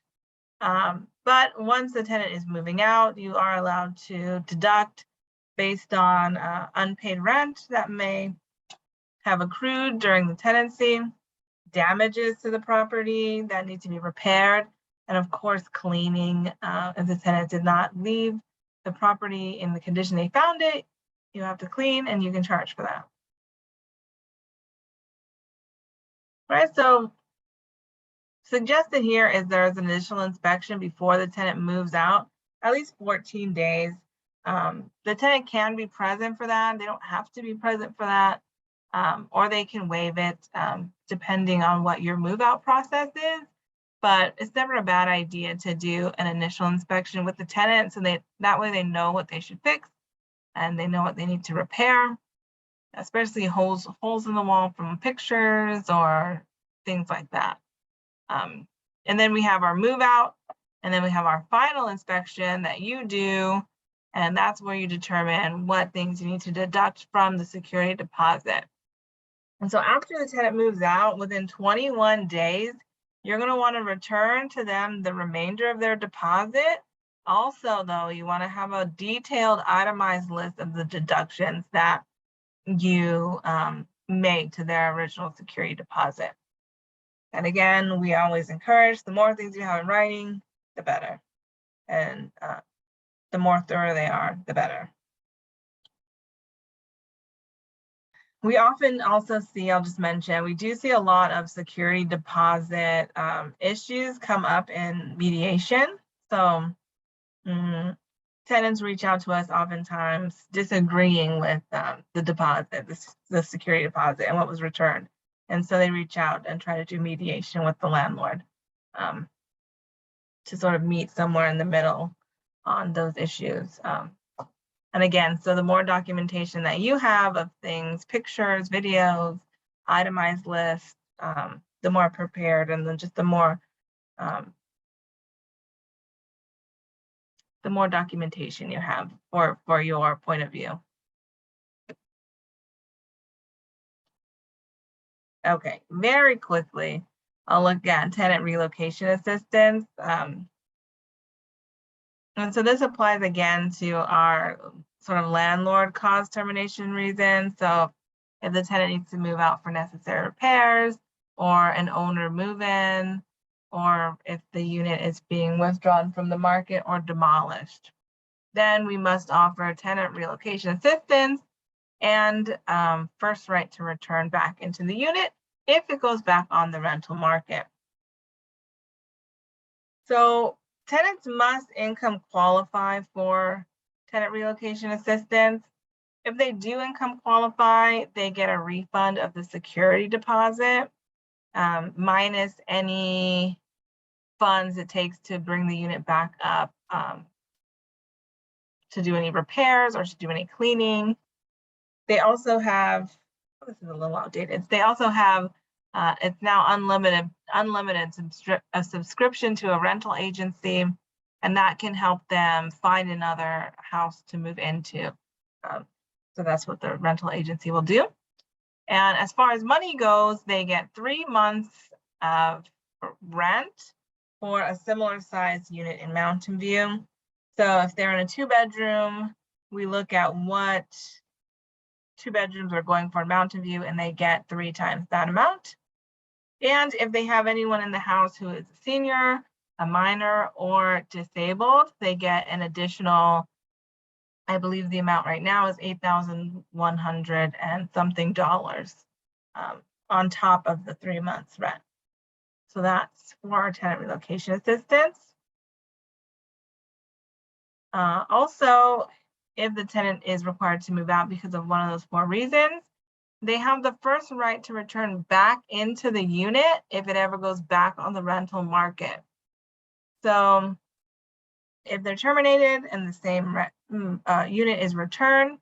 But once the tenant is moving out, you are allowed to deduct based on unpaid rent that may have accrued during the tenancy, damages to the property that need to be repaired, and of course, cleaning. If the tenant did not leave the property in the condition they found it, you have to clean, and you can charge for that. Right, so suggested here is there's an initial inspection before the tenant moves out, at least 14 days. The tenant can be present for that. They don't have to be present for that, or they can waive it depending on what your move out process is. But it's never a bad idea to do an initial inspection with the tenant, so that way they know what they should fix and they know what they need to repair, especially holes in the wall from pictures or things like that. And then we have our move out, and then we have our final inspection that you do, and that's where you determine what things you need to deduct from the security deposit. And so after the tenant moves out, within 21 days, you're going to want to return to them the remainder of their deposit. Also, though, you want to have a detailed itemized list of the deductions that you made to their original security deposit. And again, we always encourage the more things you have in writing, the better. And the more thorough they are, the better. We often also see, I'll just mention, we do see a lot of security deposit issues come up in mediation. So tenants reach out to us oftentimes disagreeing with the deposit, the security deposit and what was returned. And so they reach out and try to do mediation with the landlord to sort of meet somewhere in the middle on those issues. And again, so the more documentation that you have of things, pictures, videos, itemized lists, the more prepared, and then just the more documentation you have for your point of view. Okay, very quickly, I'll look at tenant relocation assistance. And so this applies again to our sort of landlord cause termination reason. So if the tenant needs to move out for necessary repairs, or an owner move in, or if the unit is being withdrawn from the market or demolished, then we must offer tenant relocation assistance and first right to return back into the unit if it goes back on the rental market. So tenants must income qualify for tenant relocation assistance. If they do income qualify, they get a refund of the security deposit, minus any funds it takes to bring the unit back up, to do any repairs or to do any cleaning. They also have, this is a little outdated, they also have, it's now unlimited subscription to a rental agency, and that can help them find another house to move into. So that's what the rental agency will do. And as far as money goes, they get 3 months of rent for a similar size unit in Mountain View. So if they're in a 2-bedroom, we look at what 2 bedrooms are going for in Mountain View, and they get 3 times that amount. And if they have anyone in the house who is a senior, a minor, or disabled, they get an additional, I believe the amount right now is $8,100 and something on top of the 3 months rent. So that's for our tenant relocation assistance. Also, if the tenant is required to move out because of one of those 4 reasons, they have the first right to return back into the unit if it ever goes back on the rental market. So if they're terminated and the same unit is returned,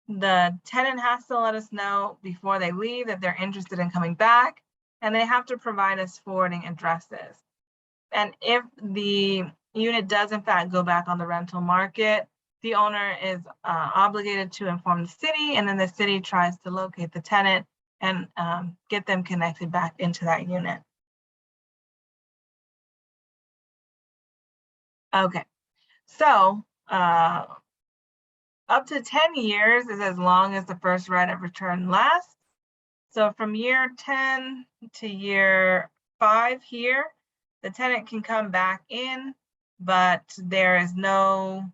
the tenant has to let us know before they leave that they're interested in coming back, and they have to provide us forwarding addresses. And if the unit does in fact go back on the rental market, the owner is obligated to inform the city, and then the city tries to locate the tenant and get them connected back into that unit. Okay, so up to 10 years is as long as the first right of return lasts. So from year 10 to year 5 here, the tenant can come back in, but there is no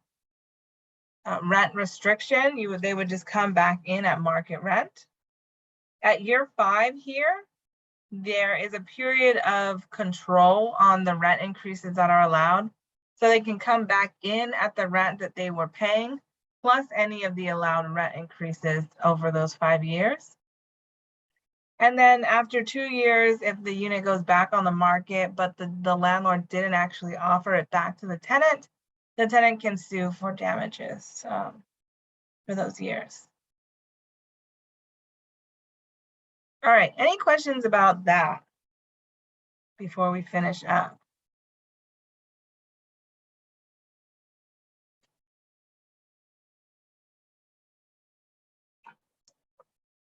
rent restriction. They would just come back in at market rent. At year 5 here, there is a period of control on the rent increases that are allowed. So they can come back in at the rent that they were paying, plus any of the allowed rent increases over those 5 years. And then after 2 years, if the unit goes back on the market, but the landlord didn't actually offer it back to the tenant can sue for damages for those years. All right, any questions about that before we finish up?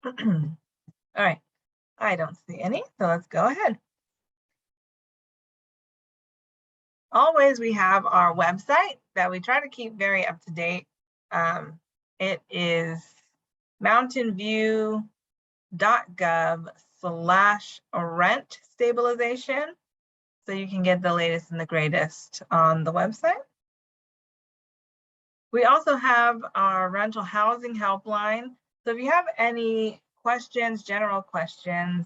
All right, I don't see any, so let's go ahead. Always, we have our website that we try to keep very up to date. It is mountainview.gov/rent stabilization. So you can get the latest and the greatest on the website. We also have our rental housing helpline. So if you have any questions, general questions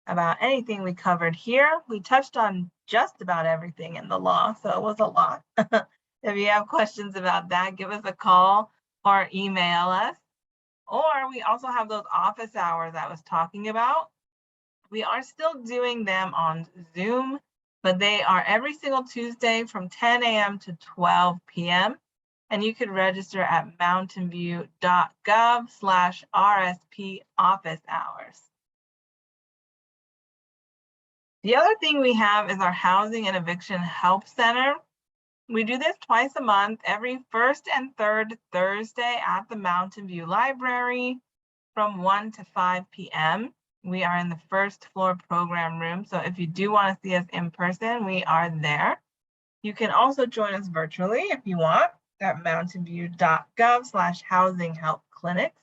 about anything we covered here, we touched on just about everything in the law, so it was a lot. If you have questions about that, give us a call or email us. Or we also have those office hours I was talking about. We are still doing them on Zoom, but they are every single Tuesday from 10 a.m. to 12 p.m. and you could register at mountainview.gov/RSP office hours. The other thing we have is our Housing and Eviction Help Center. We do this twice a month, every first and third Thursday at the Mountain View Library from 1 to 5 p.m. We are in the first floor program room, so if you do want to see us in person, we are there. You can also join us virtually if you want at mountainview.gov/housing help clinics,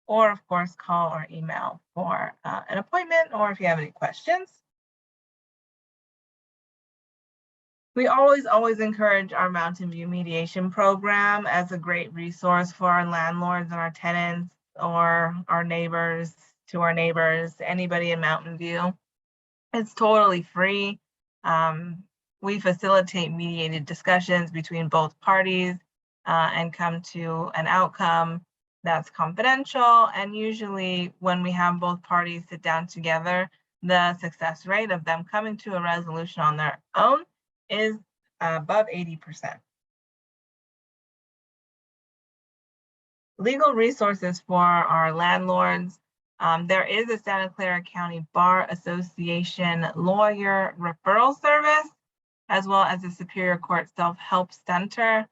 or of course, call or email for an appointment or if you have any questions. We always encourage our Mountain View mediation program as a great resource for our landlords and our tenants or our neighbors, anybody in Mountain View. It's totally free. We facilitate mediated discussions between both parties and come to an outcome that's confidential. And usually when we have both parties sit down together, the success rate of them coming to a resolution on their own is above 80%. Legal resources for our landlords. There is a Santa Clara County Bar Association lawyer referral service, as well as the Superior Court Self-Help Center.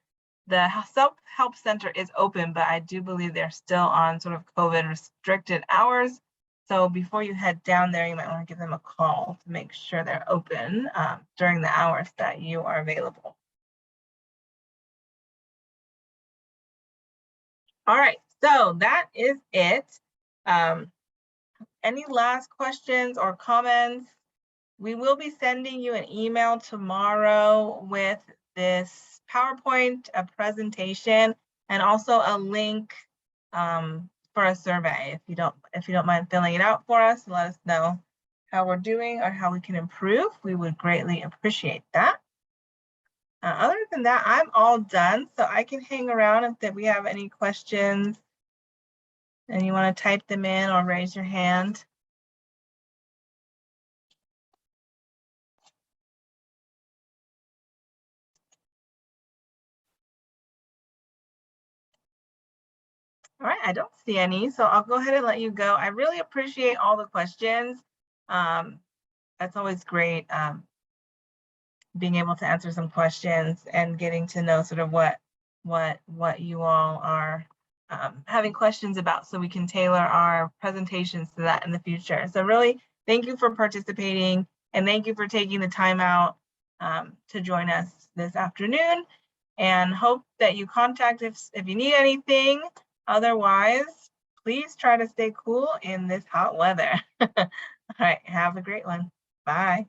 The Self-Help Center is open, but I do believe they're still on sort of COVID restricted hours. So before you head down there, you might want to give them a call to make sure they're open during the hours that you are available. All right, so that is it. Any last questions or comments? We will be sending you an email tomorrow with this PowerPoint, a presentation, and also a link for a survey. If you don't mind filling it out for us, let us know how we're doing or how we can improve. We would greatly appreciate that. Other than that, I'm all done, so I can hang around if we have any questions and you want to type them in or raise your hand. All right, I don't see any, so I'll go ahead and let you go. I really appreciate all the questions. That's always great, being able to answer some questions and getting to know sort of what you all are having questions about, so we can tailor our presentations to that in the future. So really, thank you for participating, and thank you for taking the time out to join us this afternoon, and hope that you contact if you need anything. Otherwise, please try to stay cool in this hot weather. All right, have a great one. Bye.